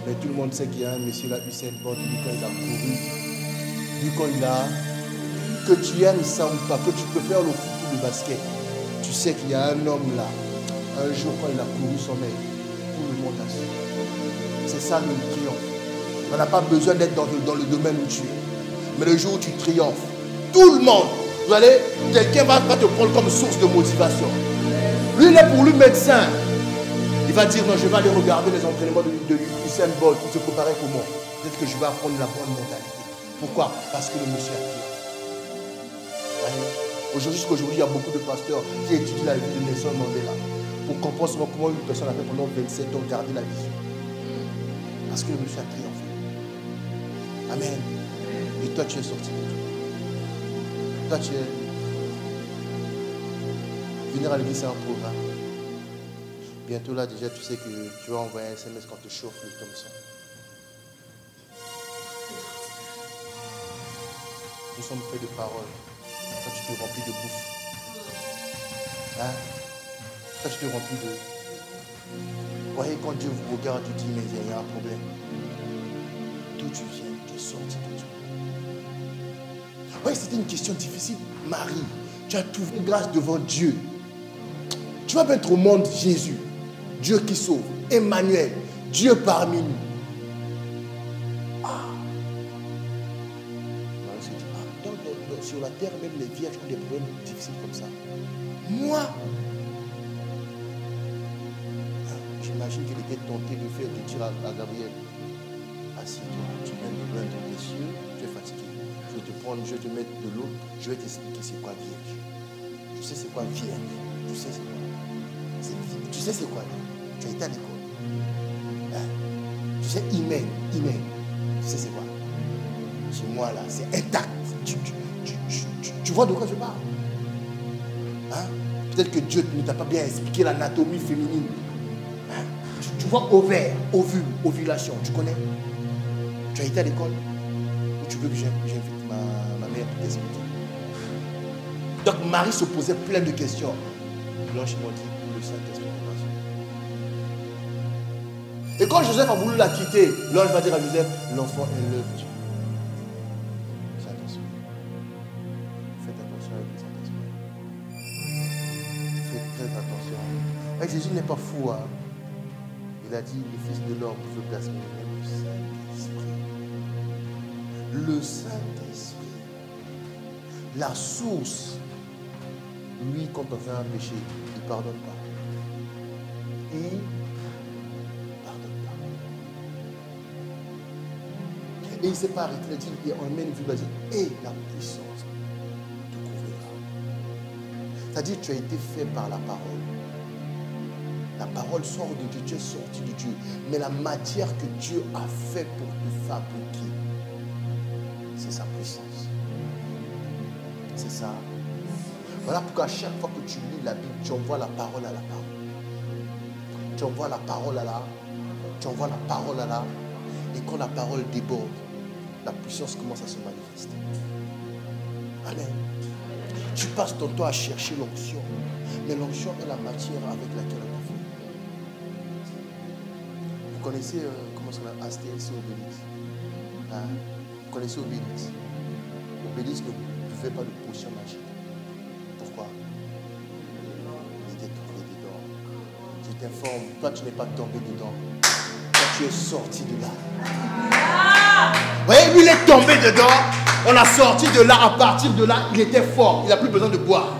S1: Mais tout le monde sait qu'il y a un monsieur là, Usain Bolt, lui quand il a couru, lui quand il a... Que tu aimes ça ou pas, que tu peux faire le foot ou le basket, tu sais qu'il y a un homme là, un jour quand il a couru sommeil, tout le monde a su. C'est ça le triomphe. On n'a pas besoin d'être dans le domaine où tu es. Mais le jour où tu triomphes, tout le monde, vous allez, quelqu'un va te prendre comme source de motivation. Lui, il est pour lui médecin. Il va dire, non, je vais aller regarder les entraînements de Usain Bolt pour se préparer pour moi. Peut-être que je vais apprendre la bonne mentalité. Pourquoi? Parce que le monsieur a triomphé. Jusqu'aujourd'hui, il y a beaucoup de pasteurs qui étudient la vie de Nelson Mandela pour comprendre comment une personne a fait pendant 27 ans garder la vision. Parce que le monsieur a triomphé. Amen. Et toi, tu es sorti de Dieu. Toi, tu es... Venir à l'église, c'est un programme. Bientôt là, déjà, tu sais que tu vas envoyer un SMS quand tu chauffes le Thompson. Nous sommes faits de paroles. Toi, tu te remplis de bouffe. Hein? Toi, tu te remplis de... Vous voyez, quand Dieu vous regarde, tu dis, mais il y a un problème. D'où tu viens? Tu es sorti de Dieu. Oui, c'était une question difficile. Marie, tu as trouvé grâce devant Dieu. Tu vas mettre au monde Jésus, Dieu qui sauve, Emmanuel, Dieu parmi nous. Ah. Marie se dit, ah, donc, si sur la terre, même les vierges ont des problèmes difficiles comme ça. Moi, j'imagine qu'il était tenté de dire à Gabriel, assieds-toi, tu viens de loin dans tes cieux, tu es fatigué. Je vais te prendre, je vais te mettre de l'eau, je vais t'expliquer c'est quoi vierge. Tu sais c'est quoi vierge? Tu sais c'est quoi? Tu sais c'est quoi? Tu as été à l'école. Hein? Tu sais hymen. Tu sais c'est quoi? Chez moi là, c'est intact. Tu vois de quoi je parle? Hein? Peut-être que Dieu ne t'a pas bien expliqué l'anatomie féminine. Hein? Tu vois ovaire, ovule, ovulation, tu connais? Tu as été à l'école? Ou tu veux que j'invite ma mère pour t'expliquer? Donc Marie se posait plein de questions. Blanche m'a dit, le Saint-Esprit. Et quand Joseph a voulu la quitter, l'ange va dire à Joseph, l'enfant est l'œuvre de Dieu. Saint-Esprit. Faites attention avec le Saint-Esprit. Faites très attention. Et Jésus n'est pas fou. Hein? Il a dit, le Fils de l'homme veut blasphémer le Saint-Esprit. Le Saint-Esprit. La source. Lui, quand on fait un péché, il ne pardonne pas. Il et il ne s'est pas arrêté, il a dit, et on met une vue, il a dit, et la puissance te couvrira. C'est-à-dire, tu as été fait par la parole. La parole sort de Dieu, tu es sorti de Dieu. Mais la matière que Dieu a fait pour te fabriquer, c'est sa puissance. C'est ça. Voilà pourquoi à chaque fois que tu lis la Bible, tu envoies la parole à la parole. Tu envoies la parole à la. Tu envoies la parole à la. Et quand la parole déborde, la puissance commence à se manifester. Amen. Tu passes ton temps à chercher l'onction. Mais l'onction est la matière avec laquelle on a fait. Vous connaissez, comment ça s'appelle, Astérix et Obélix? Hein? Vous connaissez Obélix? Obélix ne buvait pas de potion magique. Pourquoi? Il était tombé dedans. Je t'informe, toi tu n'es pas tombé dedans. Toi tu es sorti de là. Vous voyez, lui il est tombé dedans. On a sorti de là. À partir de là, il était fort. Il n'a plus besoin de boire.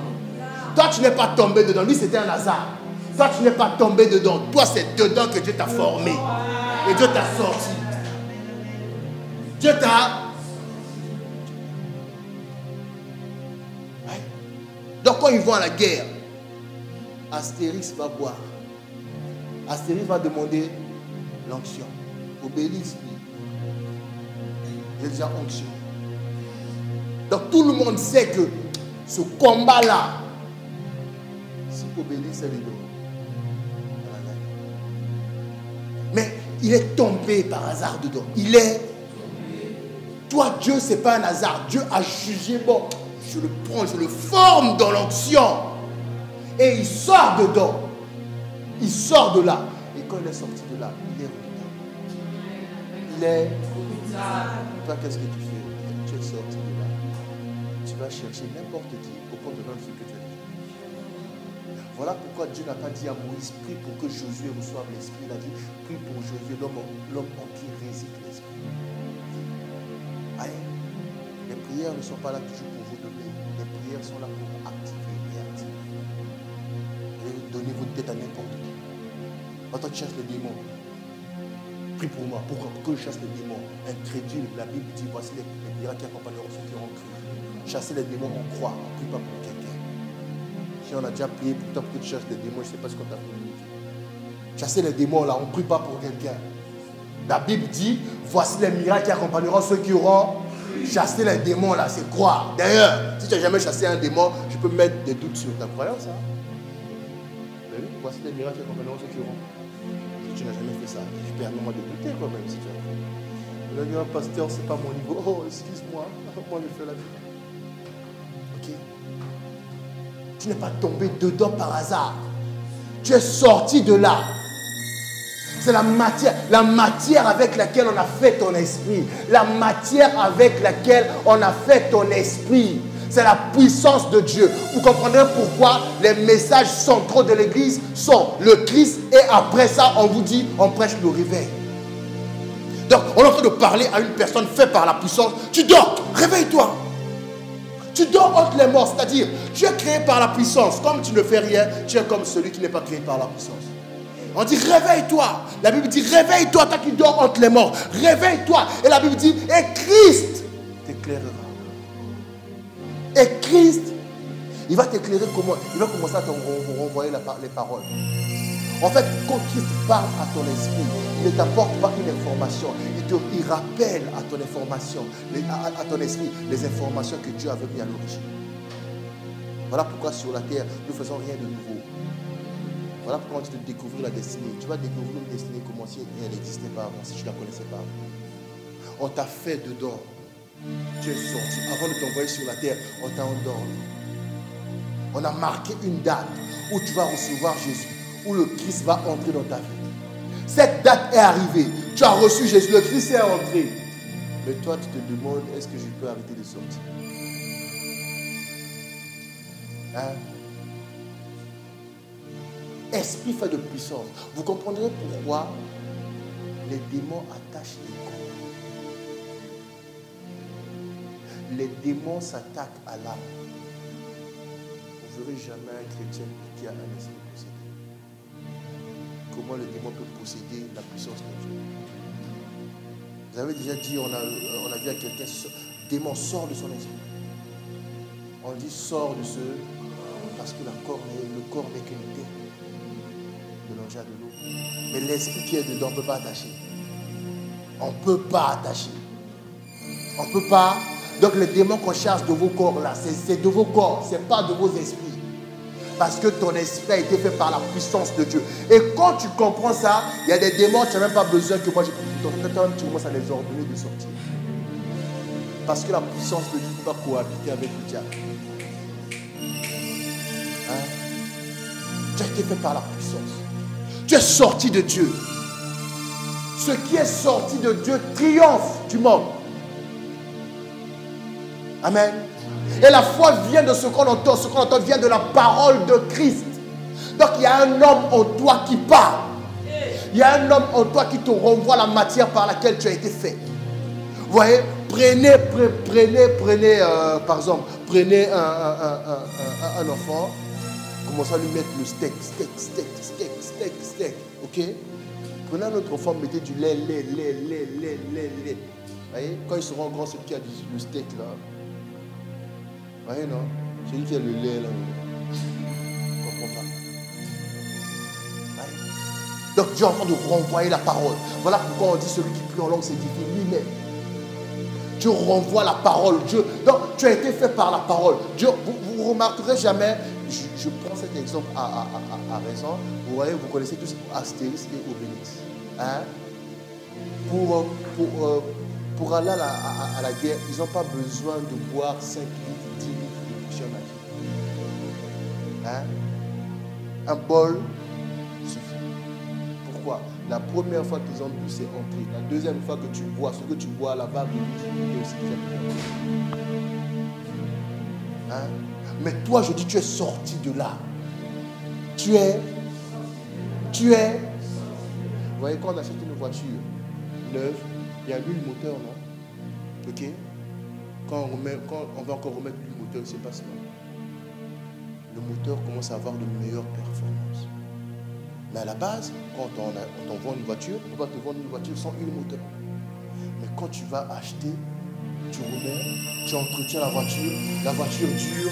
S1: Toi tu n'es pas tombé dedans. Lui c'était un hasard. Toi tu n'es pas tombé dedans. Toi c'est dedans que Dieu t'a formé. Et Dieu t'a sorti. Dieu t'a... Donc quand ils vont à la guerre, Astérix va boire. Astérix va demander l'onction. Obélix, lui, il est déjà onction. Donc tout le monde sait que ce combat-là, si Obélix est libre, mais il est tombé par hasard dedans. Il est... Toi, Dieu, ce n'est pas un hasard. Dieu a jugé, bon, je le prends, je le forme dans l'onction. Et il sort dedans. Il sort de là. Et quand il est sorti de là, il est redoutable. Il est... Toi, qu'est-ce que tu fais? Tu es sorti de là. Tu vas chercher n'importe qui pour qu'on te donne ce que tu as dit. Voilà pourquoi Dieu n'a pas dit à Moïse, prie pour que Josué reçoive l'Esprit. Il a dit, prie pour Josué, l'homme en qui réside l'Esprit. Les prières ne sont pas là toujours pour vous donner. Les prières sont là pour vous activer et activer. Et donnez votre tête à n'importe qui. Quand tu chasses les démons, prie pour moi. Pourquoi? Pour que je chasse les démons. Incrédule, la Bible dit, voici les miracles qui accompagneront ceux qui ont cru. Chasser les démons, on croit. On ne prie pas pour quelqu'un. Si on a déjà prié pour toi pour que tu chasses les démons, je ne sais pas ce qu'on t'a communiqué. Chasser les démons, là, on ne prie pas pour quelqu'un. La Bible dit, voici les miracles qui accompagneront ceux qui auront chassé les démons, là, c'est croire. D'ailleurs, si tu n'as jamais chassé un démon, je peux mettre des doutes sur ta croyance. Hein? Oui, voici les miracles qui accompagneront ceux qui auront. Si tu n'as jamais fait ça, permets-moi de douter quand même si tu as fait. Le dire, pasteur, c'est pas mon niveau. Oh, excuse-moi, moi je fais la vie. Ok? Tu n'es pas tombé dedans par hasard. Tu es sorti de là. C'est la matière avec laquelle on a fait ton esprit. La matière avec laquelle on a fait ton esprit. C'est la puissance de Dieu. Vous comprendrez pourquoi les messages centraux de l'église sont le Christ et après ça, on vous dit, on prêche le réveil. Donc, on est en train de parler à une personne faite par la puissance. Tu dors, réveille-toi. Tu dors entre les morts, c'est-à-dire, tu es créé par la puissance. Comme tu ne fais rien, tu es comme celui qui n'est pas créé par la puissance. On dit réveille-toi. La Bible dit réveille-toi, toi qui dors entre les morts. Réveille-toi. Et la Bible dit et Christ t'éclairera. Et Christ, il va t'éclairer comment? Il va commencer à te renvoyer les paroles. En fait, quand Christ parle à ton esprit, il ne t'apporte pas une information. Il rappelle à ton information, à ton esprit, les informations que Dieu avait mis à l'origine. Voilà pourquoi sur la terre, nous ne faisons rien de nouveau. Voilà pourquoi tu te découvres la destinée. Tu vas découvrir une destinée comme si elle n'existait pas avant, si tu ne la connaissais pas avant. On t'a fait dedans. Tu es sorti. Avant de t'envoyer sur la terre, on t'a endormi. On a marqué une date où tu vas recevoir Jésus, où le Christ va entrer dans ta vie. Cette date est arrivée. Tu as reçu Jésus, le Christ est entré. Mais toi, tu te demandes, est-ce que je peux arrêter de sortir? Hein? Esprit fait de puissance. Vous comprendrez pourquoi les démons attachent les corps. Les démons s'attaquent à l'âme. Vous ne verrez jamais un chrétien qui a un esprit possédé. Comment le démon peut posséder la puissance de Dieu? Vous avez déjà dit, on a vu à quelqu'un, démon sort de son esprit. On dit sort de ce, parce que le corps n'est qu'une terre mélangée à de l'eau. Mais l'esprit qui est dedans ne peut pas attacher. On ne peut pas attacher. On ne peut pas. Donc les démons qu'on cherche de vos corps là, c'est de vos corps, ce n'est pas de vos esprits. Parce que ton esprit a été fait par la puissance de Dieu. Et quand tu comprends ça, il y a des démons, tu n'as même pas besoin que moi je prie pour toi. Tu commences à les ordonner de sortir. Parce que la puissance de Dieu ne peut pas cohabiter avec le diable. Hein? Tu as été fait par la puissance. Tu es sorti de Dieu. Ce qui est sorti de Dieu triomphe du monde. Amen. Et la foi vient de ce qu'on entend. Ce qu'on entend vient de la parole de Christ. Donc il y a un homme en toi qui parle. Il y a un homme en toi qui te renvoie la matière par laquelle tu as été fait. Vous voyez, prenez par exemple, prenez un enfant, commencez à lui mettre le steak. Ok? Prenez un autre enfant, mettez du lait. Vous voyez, quand ils seront grands, celui qui a le steak là. Vous voyez, non? Celui qui a le lait là. Je ne comprends pas. Voyez? Donc Dieu est en train de renvoyer la parole. Voilà pourquoi on dit celui qui prie en langue s'édifie lui-même. Dieu renvoie la parole. Dieu, donc tu as été fait par la parole. Dieu, vous remarquerez jamais, je prends cet exemple à raison. Vous voyez, vous connaissez tous Astérix et Obélix. Hein? Pour aller à la guerre, ils n'ont pas besoin de boire 5 litres, 10 litres de potion magique. Hein? Un bol suffit. Pourquoi? La première fois qu'ils ont bu, c'est entré. La deuxième fois que tu bois, ce que tu bois, la vague est aussi déjà. Hein? Mais toi, je dis, tu es sorti de là. Tu es. Vous voyez, quand on achète une voiture neuve, il y a l'huile moteur, non? Ok? Quand on va encore remettre l'huile moteur, il se passe quoi? Le moteur commence à avoir de meilleures performances. Mais à la base, quand on vend une voiture, on ne peut pas te vendre une voiture sans huile moteur. Mais quand tu vas acheter, tu remets, tu entretiens la voiture dure.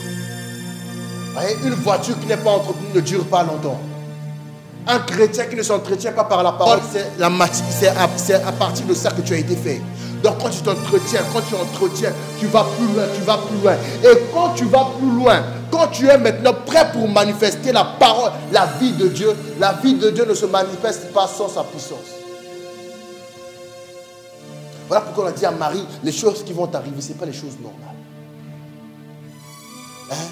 S1: Vous voyez, une voiture qui n'est pas entretenue ne dure pas longtemps. Un chrétien qui ne s'entretient pas par la parole, c'est à partir de ça que tu as été fait. Donc quand tu t'entretiens, tu vas plus loin. Et quand tu vas plus loin, quand tu es maintenant prêt pour manifester la parole, la vie de Dieu ne se manifeste pas sans sa puissance. Voilà pourquoi on a dit à Marie, les choses qui vont t'arriver, ce n'est pas les choses normales. Hein?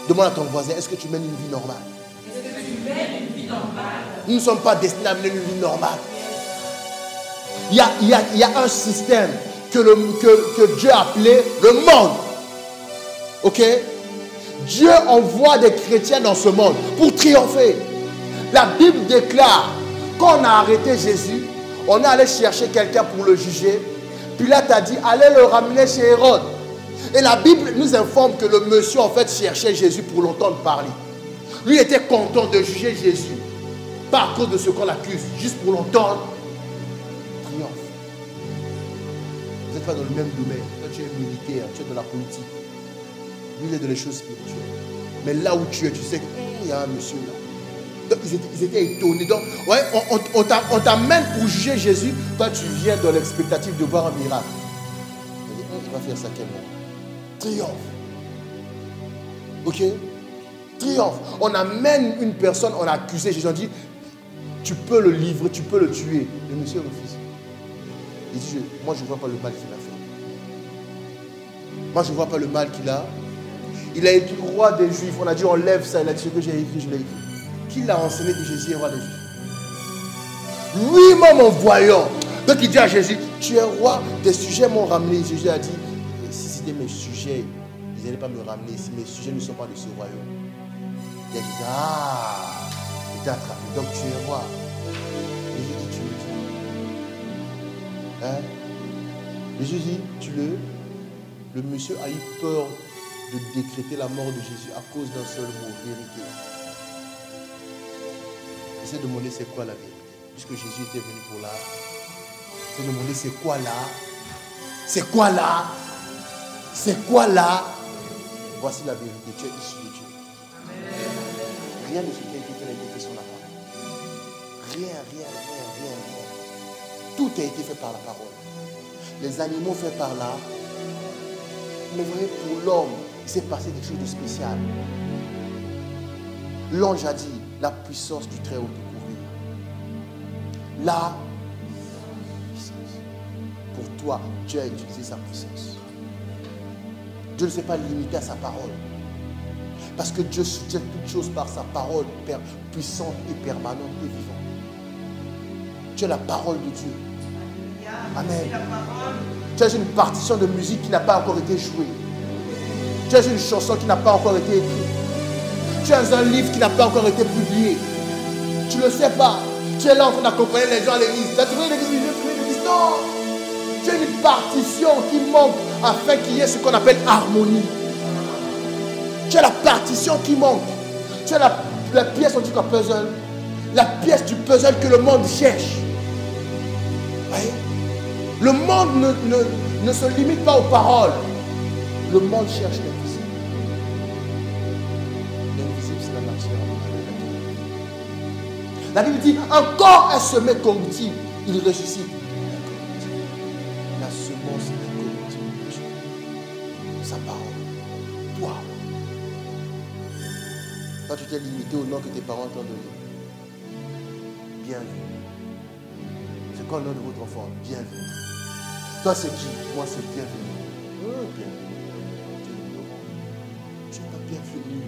S1: Demande à ton voisin, est-ce que tu mènes une vie normale?
S2: Est-ce que tu mènes une vie normale?
S1: Nous ne sommes pas destinés à mener une vie normale. Il y a un système que Dieu a appelé le monde. Ok? Dieu envoie des chrétiens dans ce monde pour triompher. La Bible déclare, quand on a arrêté Jésus, on est allé chercher quelqu'un pour le juger. Pilate a dit, allez le ramener chez Hérode. Et la Bible nous informe que le monsieur en fait cherchait Jésus pour l'entendre parler. Lui était content de juger Jésus. Pas à cause de ce qu'on l'accuse, juste pour l'entendre. Triomphe. Vous n'êtes pas dans le même domaine. Toi tu es militaire, tu es dans la politique. Lui il est dans les choses spirituelles. Mais là où tu es, tu sais qu'il y a un monsieur là. Donc ils étaient étonnés. Donc, ouais, on t'amène pour juger Jésus. Toi tu viens dans l'expectative de voir un miracle. Il va faire ça quel moment? Triomphe. Ok? Triomphe. On amène une personne, on a accusé Jésus, on dit, tu peux le livrer, tu peux le tuer. Le monsieur refuse. Il dit, moi je ne vois pas le mal qu'il a fait. Moi je ne vois pas le mal qu'il a. Il a été roi des Juifs. On a dit, on lève ça. Il a dit, ce que j'ai écrit, je l'ai écrit. Qui l'a enseigné que Jésus est roi des Juifs? Lui-même en voyant. Donc il dit à Jésus, tu es roi, tes sujets m'ont ramené. Jésus a dit, si c'était mes sujets, ils n'allaient pas me ramener. Si mes sujets ne sont pas de ce royaume. Il a dit, ah, il t'a attrapé. Donc tu es roi. Jésus dit, tu le tues. Hein? Jésus dit, tue-le. Le monsieur a eu peur de décréter la mort de Jésus à cause d'un seul mot, vérité. Il s'est demandé c'est quoi la vérité. Puisque Jésus était venu pour là. Il s'est demandé c'est quoi là. C'est quoi là. C'est quoi là. Voici la vérité. Tu es issu de Dieu. Rien de ce qui a été fait n'a été fait sans la parole. Rien. Tout a été fait par la parole. Les animaux faits par là. Mais vous voyez, pour l'homme, il s'est passé quelque chose de spécial. L'ange a dit, la puissance du Très-Haut peut couvrir. La puissance. Pour toi, Dieu a utilisé sa puissance. Dieu ne s'est pas limité à sa parole. Parce que Dieu soutient toutes choses par sa parole puissante et permanente et vivante. Tu es la parole de Dieu. Amen. Tu as une partition de musique qui n'a pas encore été jouée. Tu as une chanson qui n'a pas encore été écrite. Tu as un livre qui n'a pas encore été publié. Tu ne le sais pas. Tu es là en train d'accompagner les gens à l'église. Tu as trouvé l'église, non. Tu as une partition qui manque afin qu'il y ait ce qu'on appelle harmonie. Tu as la partition qui manque. Tu as la pièce, on dit qu'un puzzle. La pièce du puzzle que le monde cherche. Voyez? Le monde ne se limite pas aux paroles. Le monde cherche l'invisible. L'invisible, c'est la matière. La Bible dit, un corps est semé corruptible, il ressuscite. La semence est corruptible. Sa parole. Toi. Toi, tu t'es limité au nom que tes parents t'ont donné. Bienvenue. C'est quoi le nom de votre enfant? Bienvenue. Toi, c'est qui? Moi, c'est bienvenue. Oh, bienvenue. Tu n'es pas bienvenu.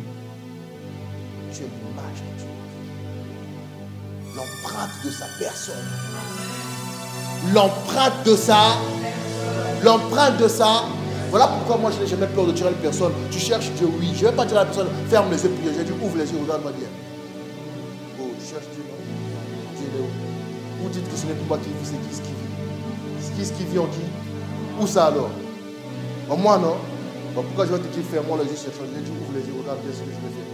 S1: Tu es l'image de Dieu. L'empreinte de sa personne. L'empreinte de sa. Voilà pourquoi moi, je n'ai jamais peur de tirer une personne. Tu cherches Dieu, oui. Je ne vais pas tirer la personne. Ferme les yeux, puis j'ai dit, ouvre les yeux, regarde-moi bien. Oh, tu cherches Dieu, non? Dieu est où? Vous dites que ce n'est pas moi qui vis, c'est qui ce qui vit? Qui ce qui vit en qui? Où ça alors? En moi, non? Bon, pourquoi je vais te dire ferme-moi les yeux sur chose? J'ai dit ouvre les yeux, regarde bien ce que je vais faire.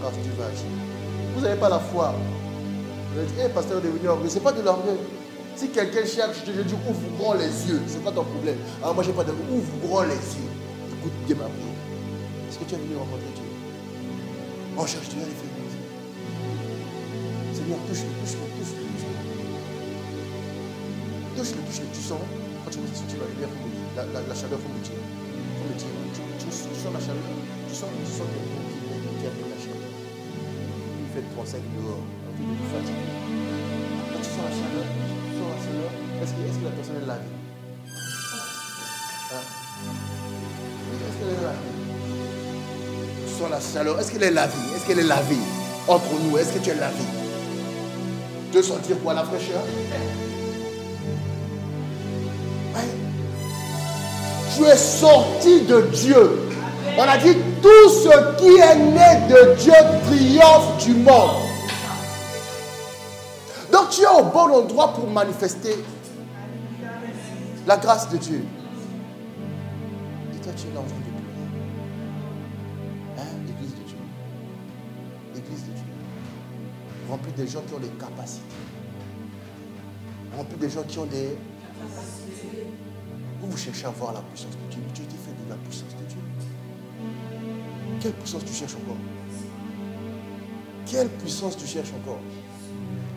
S1: Quand tu vas agir. Vous n'avez pas la foi. Vous avez dit, hé, pasteur, de venir orgueil. Ce n'est pas de l'orgueil. Si quelqu'un cherche, je dis ouvre grand les yeux. C'est quoi ton problème? Alors moi, je n'ai pas de ouvre grand les yeux. Écoute bien ma prière. Est-ce que tu es venu rencontrer Dieu? On cherche Dieu à les faire. Seigneur, touche-le. Touche-le, tu sens. Quand tu vas la lumière, la chaleur, il faut me dire. Tu sens la chaleur. Tu sens que qui a mis la chaleur. Il fait 3-5 dehors. Il est fatigué. Quand tu sens la chaleur, est-ce que la personne est lavée? Hein? Est-ce qu'elle est lavée? Tu sens la chaleur. Est-ce qu'elle est lavée? Est-ce qu'elle est lavée? Entre nous, est-ce que tu es lavé? Tu veux sentir quoi, la fraîcheur? Tu es sorti de Dieu. On a dit tout ce qui est né de Dieu triomphe du monde. Donc tu es au bon endroit pour manifester la grâce de Dieu. Et toi tu es là en train de pleurer. Hein, l'église de Dieu. L'église de Dieu. Remplie des gens qui ont des capacités. Remplie des gens qui ont des capacités. Vous cherchez à voir la puissance de Dieu. Tu as été fait de la puissance de Dieu. Quelle puissance tu cherches encore? Quelle puissance tu cherches encore?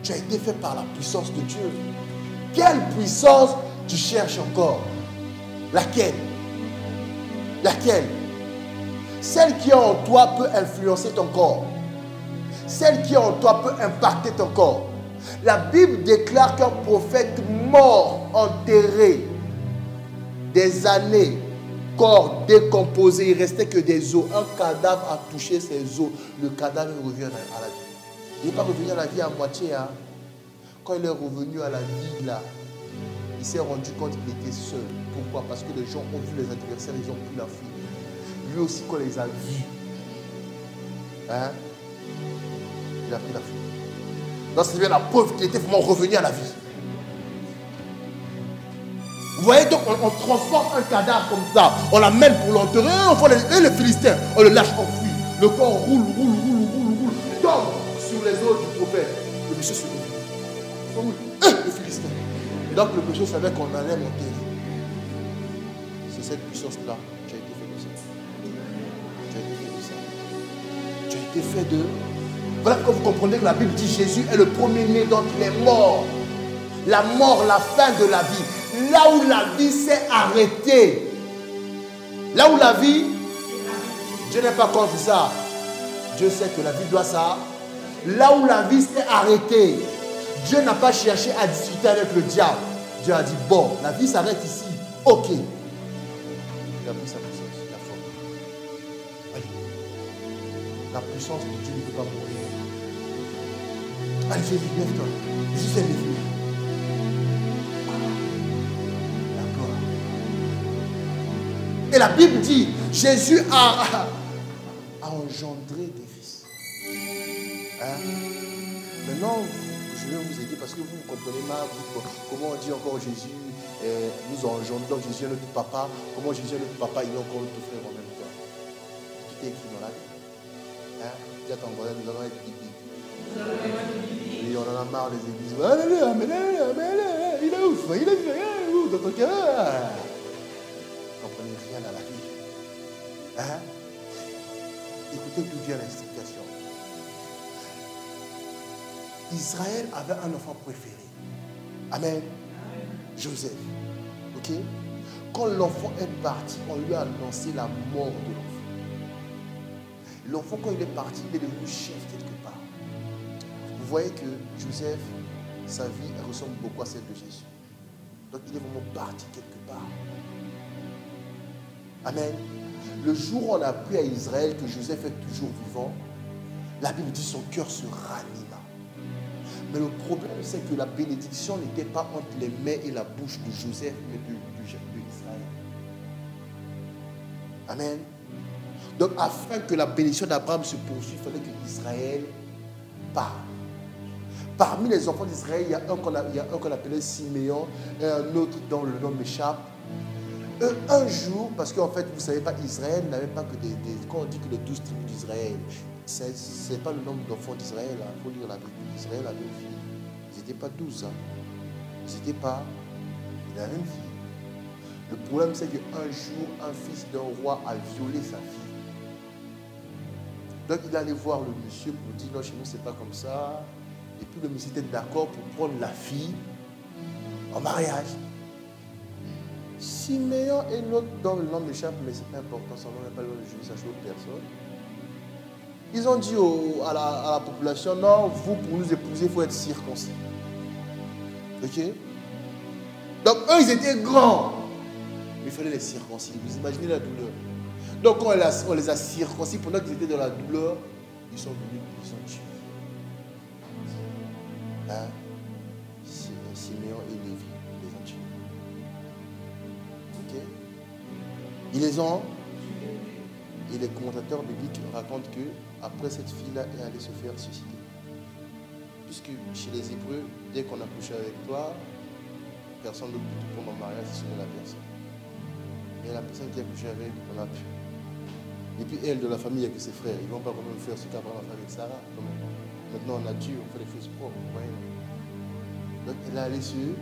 S1: Tu as été fait par la puissance de Dieu. Quelle puissance tu cherches encore? Laquelle? Laquelle? Celle qui est en toi peut influencer ton corps. Celle qui est en toi peut impacter ton corps. La Bible déclare qu'un prophète mort, enterré, des années, corps décomposé, il ne restait que des os. Un cadavre a touché ses os. Le cadavre revient à la vie. Il n'est pas revenu à la vie à moitié. Hein. Quand il est revenu à la vie, là, il s'est rendu compte qu'il était seul. Pourquoi? Parce que les gens ont vu les adversaires, ils ont pu la fuir. Lui aussi, quand il les a vus, hein, il a pris la fuite. Donc, c'est bien la preuve qu'il était vraiment revenu à la vie. Vous voyez, donc, on transforme un cadavre comme ça, on l'amène pour l'enterrer, on voit les Philistins, on le lâche en fuite. Le corps roule, tombe sur les os du prophète. Le monsieur se lève. Le Philistin. Et donc, le monsieur savait qu'on allait l'enterrer. C'est cette puissance-là. Tu as été fait de ça. Tu as été fait de ça. Tu as été fait de... Voilà pourquoi vous comprenez que la Bible dit Jésus est le premier-né d'entre les morts. La mort, la fin de la vie. Là où la vie s'est arrêtée. Là où la vie, Dieu n'est pas contre ça. Dieu sait que la vie doit ça. Là où la vie s'est arrêtée, Dieu n'a pas cherché à discuter avec le diable. Dieu a dit, bon, la vie s'arrête ici. Ok. Il a pris sa puissance, la forme. Allez. La puissance de Dieu ne peut pas mourir. Allez, Jésus, lève-toi. Jésus s'est levé. La gloire. Et la Bible dit, Jésus a engendré des fils. Hein? Maintenant, je vais vous aider parce que vous comprenez mal. Comment on dit encore Jésus nous a engendré. Donc Jésus est notre papa. Comment Jésus est notre papa, il est encore notre frère en même temps. Tout est écrit dans la Bible. Hein? Dis à ton voisin, nous allons être bibi. Et on en a marre des églises. Il est ouf, il est ouf dans ton cœur. Vous ne comprenez rien à la vie. Hein? Écoutez d'où vient l'explication. Israël avait un enfant préféré. Amen. Joseph. Ok? Quand l'enfant est parti, on lui a annoncé la mort de l'enfant. L'enfant, quand il est parti, il est devenu chef quelque part. Vous voyez que Joseph, sa vie elle ressemble beaucoup à celle de Jésus. Donc il est vraiment parti quelque part. Amen. Le jour où on a appris à Israël que Joseph est toujours vivant, la Bible dit son cœur se ranima. Mais le problème, c'est que la bénédiction n'était pas entre les mains et la bouche de Joseph, mais d'Israël. Amen. Donc, afin que la bénédiction d'Abraham se poursuive, il fallait que Israël parle. Parmi les enfants d'Israël, il y a un qu'on appelait Siméon et un autre dont le nom m'échappe. Un jour, parce qu'en fait, vous ne savez pas, Israël n'avait pas que des... Quand on dit que les 12 tribus d'Israël, ce n'est pas le nombre d'enfants d'Israël. Il faut lire la Bible. Israël avait une fille. Ils n'étaient pas 12. Hein. Ils n'étaient pas la même fille. Le problème, c'est qu'un jour, un fils d'un roi a violé sa fille. Donc, il allait voir le monsieur pour dire, non, chez nous, ce n'est pas comme ça. Et puis, le monsieur était d'accord pour prendre la fille en mariage. Siméon et l'autre dont le nom m'échappe, mais c'est pas important, son nom n'est pas le juge, ça choque personne. Ils ont dit à la population, non, vous, pour nous épouser, il faut être circoncis. Ok? Donc, eux, ils étaient grands. Mais il fallait les circoncis. Vous imaginez la douleur. Donc, quand on les a circoncis, pendant qu'ils étaient dans la douleur, ils sont venus, ils sont tués. Hein? Siméon et Lévi les ont tués. Ok? Ils les ont. Et les commentateurs bibliques racontent que après cette fille-là est allée se faire suicider. Puisque chez les Hébreux, dès qu'on a couché avec toi, personne ne peut te prendre en mariage si ce n'est la personne. Mais la personne qui a couché avec, on a pu. Et puis elle, de la famille, il n'y a que ses frères. Ils ne vont pas quand même faire ce qu'Abraham a fait avec Sarah. Quand même. Maintenant, on a Dieu, on fait les choses propres. Vous voyez. Donc, elle a allé sur.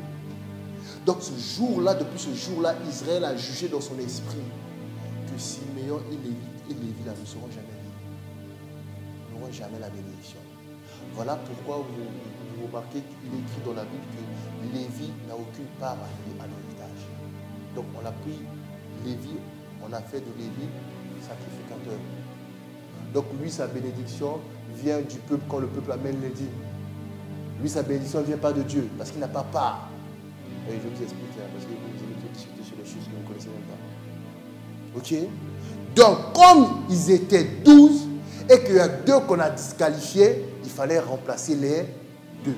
S1: Donc, ce jour-là, depuis ce jour-là, Israël a jugé dans son esprit que Siméon et Lévi là, ne seront jamais libres. N'auront jamais la bénédiction. Voilà pourquoi vous remarquez qu'il est écrit dans la Bible que Lévi n'a aucune part à l'héritage. Donc, on a pris Lévi, on a fait de Lévi sacrificateur. Donc, lui, sa bénédiction vient du peuple quand le peuple amène les dîmes. Lui, sa bénédiction ne vient pas de Dieu parce qu'il n'a pas part. Et je vous explique, parce que vous allez tout discuter sur les choses que vous ne connaissez même pas. Ok? Donc, comme ils étaient 12 et qu'il y a 2 qu'on a disqualifiés, il fallait remplacer les 2.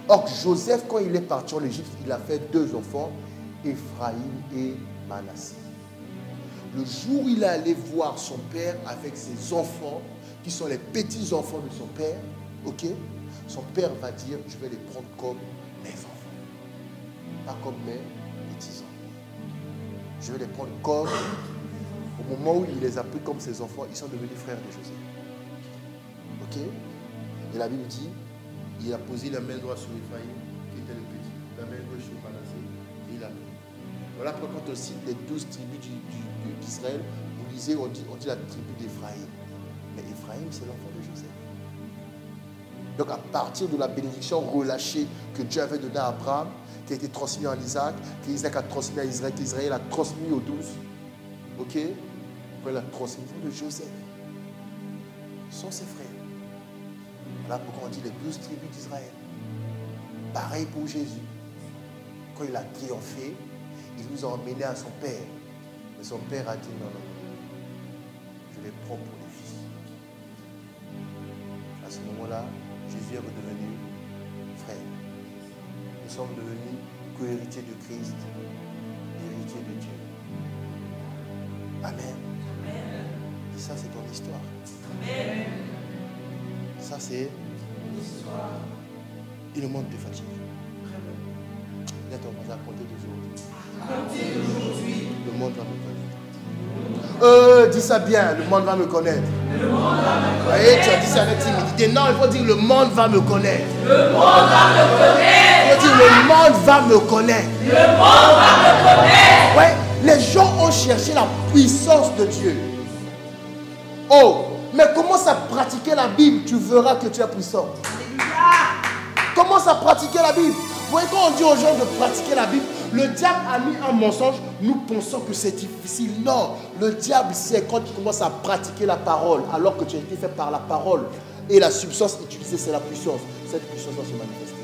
S1: Or, Joseph, quand il est parti en Égypte, il a fait 2 enfants, Ephraïm et Manassé. Le jour où il est allé voir son père avec ses enfants, qui sont les petits-enfants de son père, ok? Son père va dire, je vais les prendre comme mes enfants. Pas comme mes petits-enfants. Je vais les prendre comme, au moment où il les a pris comme ses enfants, ils sont devenus frères de Joseph. Ok? Et la Bible dit, il a posé la main droite sur Ephraïm, qui était le petit, la main gauche sur Manassé, et il a pris. Voilà pourquoi quand on cite les 12 tribus d'Israël, vous lisez, on dit la tribu d'Ephraïm. Mais Ephraïm, c'est l'enfant de Joseph. Donc à partir de la bénédiction relâchée que Dieu avait donnée à Abraham, qui a été transmis en Isaac, qu'Isaac a transmis à Israël, qu'Israël a transmis aux 12. Ok? Pour la transmission de Joseph. Ce sont ses frères. Voilà pourquoi on dit les 12 tribus d'Israël. Pareil pour Jésus. Quand il a triomphé, il nous a emmenés à son père. Mais son père a dit non, non, je les prends pour les fils. À ce moment-là, Jésus est redevenu frère. Nous sommes devenus co-héritiers de Christ, héritiers de Dieu. Amen. Amen. Et ça, c'est ton histoire. Amen. Ça, c'est l'histoire. Et le monde te fatigue. Viens ton voisin, comptez d'aujourd'hui. Le monde va me connaître. Dis ça bien, le monde va me connaître. Le monde va me connaître. Voyez, tu as dit ça avec timidité. Non, il faut dire le monde va me connaître. Le monde va me connaître. Il faut dire le monde va me connaître. Le monde va me connaître. Ouais, les gens ont cherché la puissance de Dieu. Oh, mais commence à pratiquer la Bible, tu verras que tu es puissant. Commence à pratiquer la Bible. Vous voyez, quand on dit aux gens de pratiquer la Bible, le diable a mis un mensonge, nous pensons que c'est difficile. Non, le diable, c'est quand tu commences à pratiquer la parole, alors que tu as été fait par la parole. Et la substance utilisée, c'est la puissance. Cette puissance va se manifester.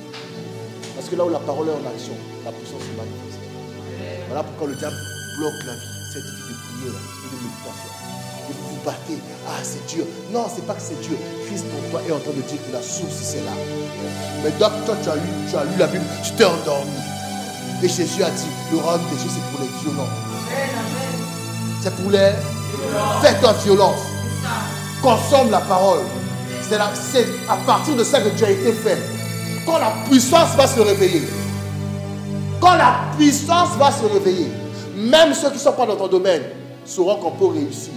S1: Parce que là où la parole est en action, la puissance se manifeste. Voilà pourquoi le diable bloque la vie, cette vie de prière et de méditation. Et vous vous battez, ah c'est dur. Non, c'est pas que c'est dur. Christ pour toi est en train de dire que la source c'est là. Mais donc toi tu as lu la Bible, tu t'es endormi. Et Jésus a dit, le royaume des cieux c'est pour les violents. C'est pour les faites en violence. Consomme la parole. C'est à partir de ça que Dieu a été fait. Quand la puissance va se réveiller. Quand la puissance va se réveiller, même ceux qui ne sont pas dans ton domaine sauront qu'on peut réussir.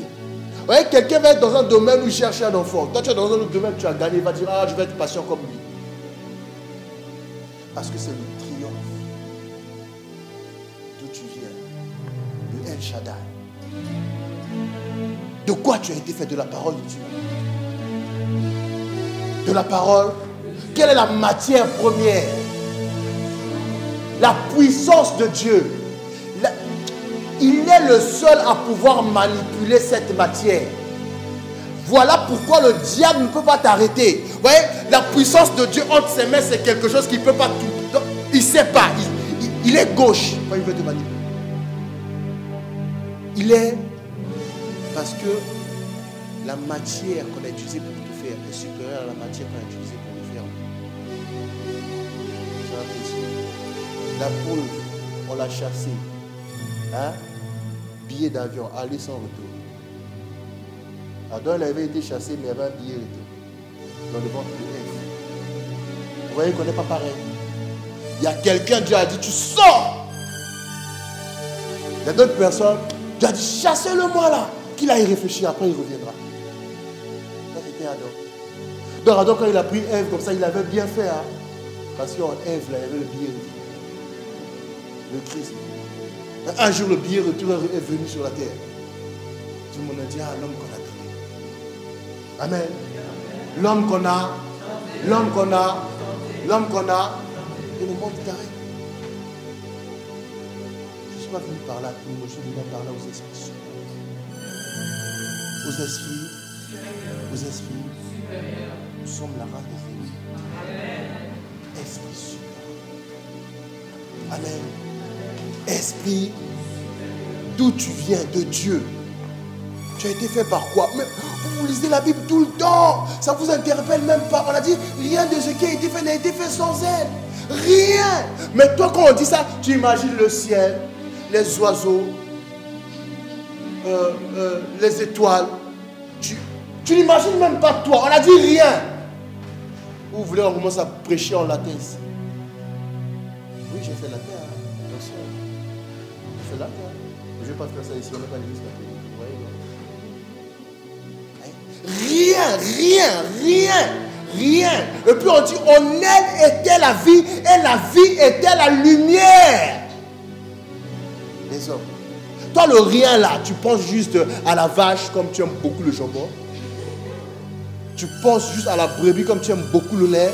S1: Vous voyez, quelqu'un va être dans un domaine où il cherche un enfant. Toi, tu es dans un autre domaine, tu as gagné. Il va dire, ah, je vais être patient comme lui. Parce que c'est le triomphe d'où tu viens. De El Shaddai. De quoi tu as été fait? De la parole de Dieu. De la parole. Quelle est la matière première? La puissance de Dieu. Il est le seul à pouvoir manipuler cette matière. Voilà pourquoi le diable ne peut pas t'arrêter. Vous voyez, la puissance de Dieu entre ses mains, c'est quelque chose qu'il ne peut pas tout. Donc, il ne sait pas. Il est gauche quand il veut te manipuler. Il est parce que la matière qu'on a utilisée pour te faire est supérieure à la matière qu'on a utilisée pour le faire. La poule, on l'a chassée. Hein? Billet d'avion, aller sans retour. Adam, il avait été chassé, mais il avait un billet retour. Dans le ventre de Ève. Vous voyez qu'on n'est pas pareil. Il y a quelqu'un, Dieu a dit, tu sors. Il y a d'autres personnes, Dieu a dit, chassez-le-moi là. Qu'il aille réfléchir, après il reviendra. Ça, c'était Adam. Donc Adam, quand il a pris Ève comme ça, il avait bien fait. Hein? Parce qu'en Ève, là, il y avait le billet retour. Le Christ. Un jour, le billet retour est venu sur la terre. Tout le monde a dit, ah, l'homme qu'on a donné. Amen. L'homme qu'on a, l'homme qu'on a, l'homme qu'on a, et le monde t'arrête. Je ne suis pas venu par là, je suis venu par là aux esprits. Aux esprits, nous sommes la race des ennemis. Esprit supérieur. Amen. Esprit, d'où tu viens, de Dieu. Tu as été fait par quoi? Mais vous lisez la Bible tout le temps. Ça ne vous interpelle même pas. On a dit, rien de ce qui a été fait n'a été fait sans elle. Rien. Mais toi, quand on dit ça, tu imagines le ciel, les oiseaux, les étoiles. Tu n'imagines même pas toi. On a dit rien. Vous voulez, on commence à prêcher en latin ici. Oui, j'ai fait latin. Attention. J'ai fait latin. Je ne vais pas faire ça ici. On n'est pas l'église catholique. Vous voyez, rien. Et puis on dit, en elle était la vie, et la vie était la lumière. Les hommes. Toi, le rien là, tu penses juste à la vache comme tu aimes beaucoup le jambon. Tu penses juste à la brebis comme tu aimes beaucoup le lait.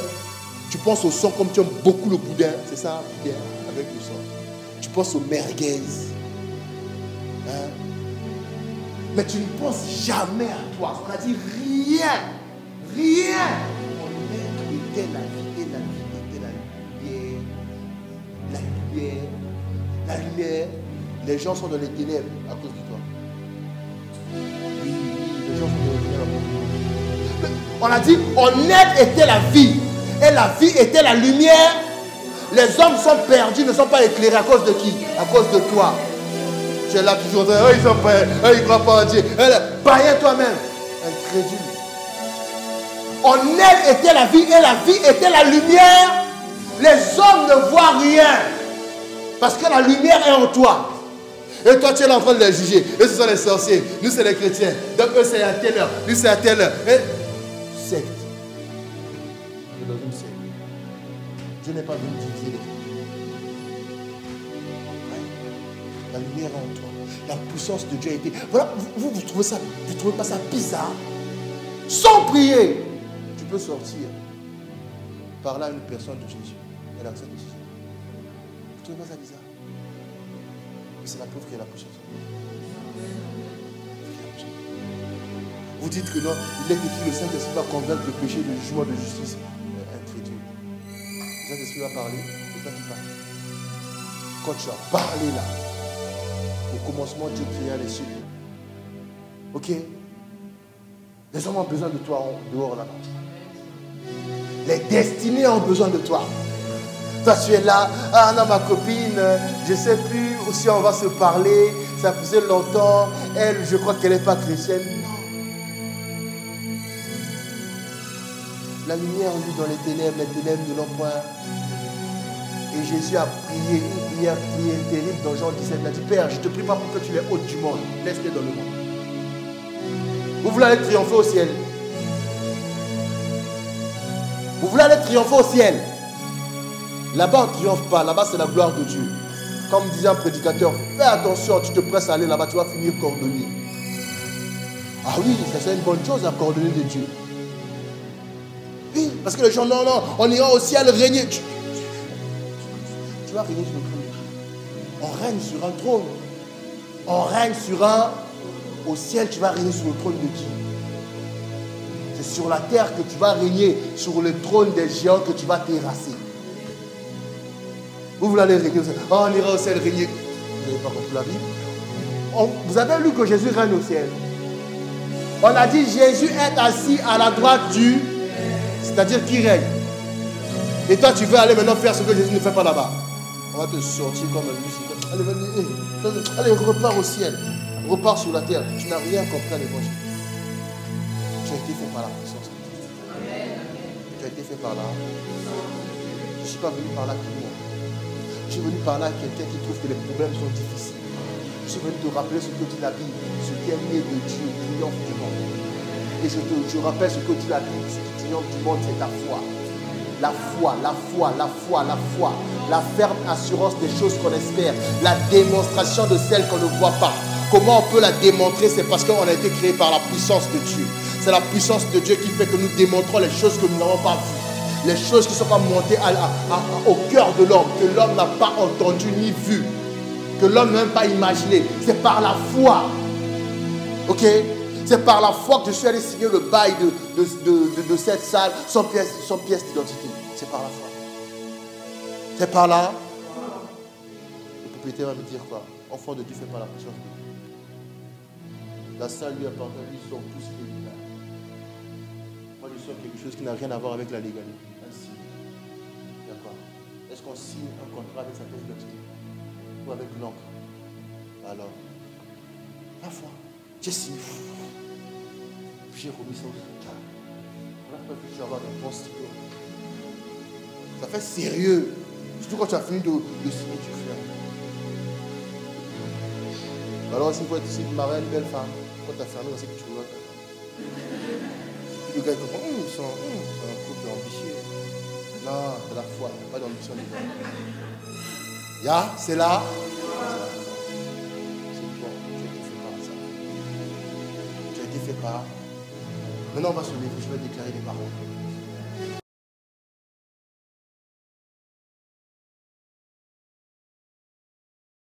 S1: Tu penses au sang comme tu aimes beaucoup le boudin. C'est ça, boudin, avec le sang. Tu penses au merguez. Hein? Mais tu ne penses jamais à toi. On a dit rien. En elle était la vie, et la vie était la lumière. Les gens sont dans les ténèbres à cause de toi. Oui, les gens sont dans les ténèbres à cause de toi. On a dit, en elle était la vie. Et la vie était la lumière. Les hommes sont perdus, ne sont pas éclairés à cause de qui? À cause de toi. Tu es là toujours, ils sont pas, ils ne croient pas en Dieu. Païen toi-même. Incrédule. En elle était la vie, et la vie était la lumière. Les hommes ne voient rien. Parce que la lumière est en toi. Et toi, tu es là en train de les juger. Eux, ce sont les sorciers. Nous, c'est les chrétiens. Donc, eux, c'est à telle heure. Lui, c'est à telle heure. Et... secte. Je suis dans une secte. Je n'ai pas venu diviser les gens. La lumière est en toi. La puissance de Dieu a été... Voilà, vous trouvez ça, vous ne trouvez pas ça bizarre? Sans prier, tu peux sortir. Parler à une personne de Jésus. Elle accepte Jésus. Vous ne trouvez pas ça bizarre? C'est la preuve qu'il y a la puissance. Vous dites que non, il est écrit, le Saint-Esprit va convaincre le péché, le jugement, de justice. Incrédule. Le Saint-Esprit va parler, c'est toi qui parles. Quand tu as parlé là, au commencement, Dieu créa les cieux. Ok? Les hommes ont besoin de toi dehors là-bas. Les destinés ont besoin de toi. Toi, tu es là, ah non, ma copine, je ne sais plus si on va se parler, ça faisait longtemps, elle, je crois qu'elle n'est pas chrétienne. Non. La lumière vit dans les ténèbres ne l'ont point. Et Jésus a prié une prière qui est terrible dans Jean 17. Il a dit, Père, je ne te prie pas pour que tu les ôtes du monde, laisse-les dans le monde. Vous voulez aller triompher au ciel? Vous voulez aller triompher au ciel? Là-bas, on ne triomphe pas. Là-bas, c'est la gloire de Dieu. Comme disait un prédicateur, fais attention, tu te presses à aller là-bas, tu vas finir cordonnier. Ah oui, ça c'est une bonne chose, à cordonnier de Dieu. Oui, parce que les gens, non, on ira au ciel régner. Tu vas régner sur le trône de qui? On règne sur un trône. On règne sur un... Au ciel, tu vas régner sur le trône de qui? C'est sur la terre que tu vas régner, sur le trône des géants que tu vas terrasser. Vous voulez aller régner au ciel? Oh, on ira au ciel régner. Vous n'avez pas compris la Bible? Vous avez lu que Jésus règne au ciel. On a dit Jésus est assis à la droite du... C'est-à-dire qui règne. Et toi, tu veux aller maintenant faire ce que Jésus ne fait pas là-bas. On va te sortir comme un musique. Allez, repars au ciel. Repars sur la terre. Tu n'as rien compris à l'évangile. Tu as été fait par la puissance de Dieu. Tu as été fait par là. Je ne suis pas venu par là tout le monde. Je suis venu par là à quelqu'un qui trouve que les problèmes sont difficiles. Je Je vais te rappeler ce que dit la Bible. Ce qui est né de Dieu triomphe du monde. Et je rappelle ce que dit la Bible. Ce qui triomphe du monde, c'est ta foi. La foi, la foi, la foi, la foi. La ferme assurance des choses qu'on espère. La démonstration de celles qu'on ne voit pas. Comment on peut la démontrer? C'est parce qu'on a été créé par la puissance de Dieu. C'est la puissance de Dieu qui fait que nous démontrons les choses que nous n'avons pas vues. Les choses qui ne sont pas montées au cœur de l'homme, que l'homme n'a pas entendu ni vu, que l'homme n'a même pas imaginé. C'est par la foi. Ok? C'est par la foi que je suis allé signer le bail de cette salle sans pièce d'identité. C'est par la foi. C'est par là. Le propriétaire va me dire quoi? Enfant de Dieu fait par la puissance de Dieu. La salle lui appartient, ils sont tous légaux. Moi je sors quelque chose qui n'a rien à voir avec la légalité. Ainsi. D'accord. Est-ce qu'on signe un contrat avec sa pièce d'identité? Ou avec l'encre? Alors, la foi. J'ai signé. J'ai remis ça aussi. On a pas pu avoir un bon stylo. Ça fait sérieux. Surtout quand tu as fini de signer, tu fais. Alors, s'il faut être ici, tu maries une belle femme. Quand tu as fermé, on sait que tu veux. Le gars, il comprend. C'est un couple ambitieux. Non, c'est la foi. Il n'y a pas d'ambition dedans. Ya, c'est là. C'est toi. Tu as été fait par ça. Tu as été fait par. Maintenant, on va se lever. Je vais déclarer des paroles.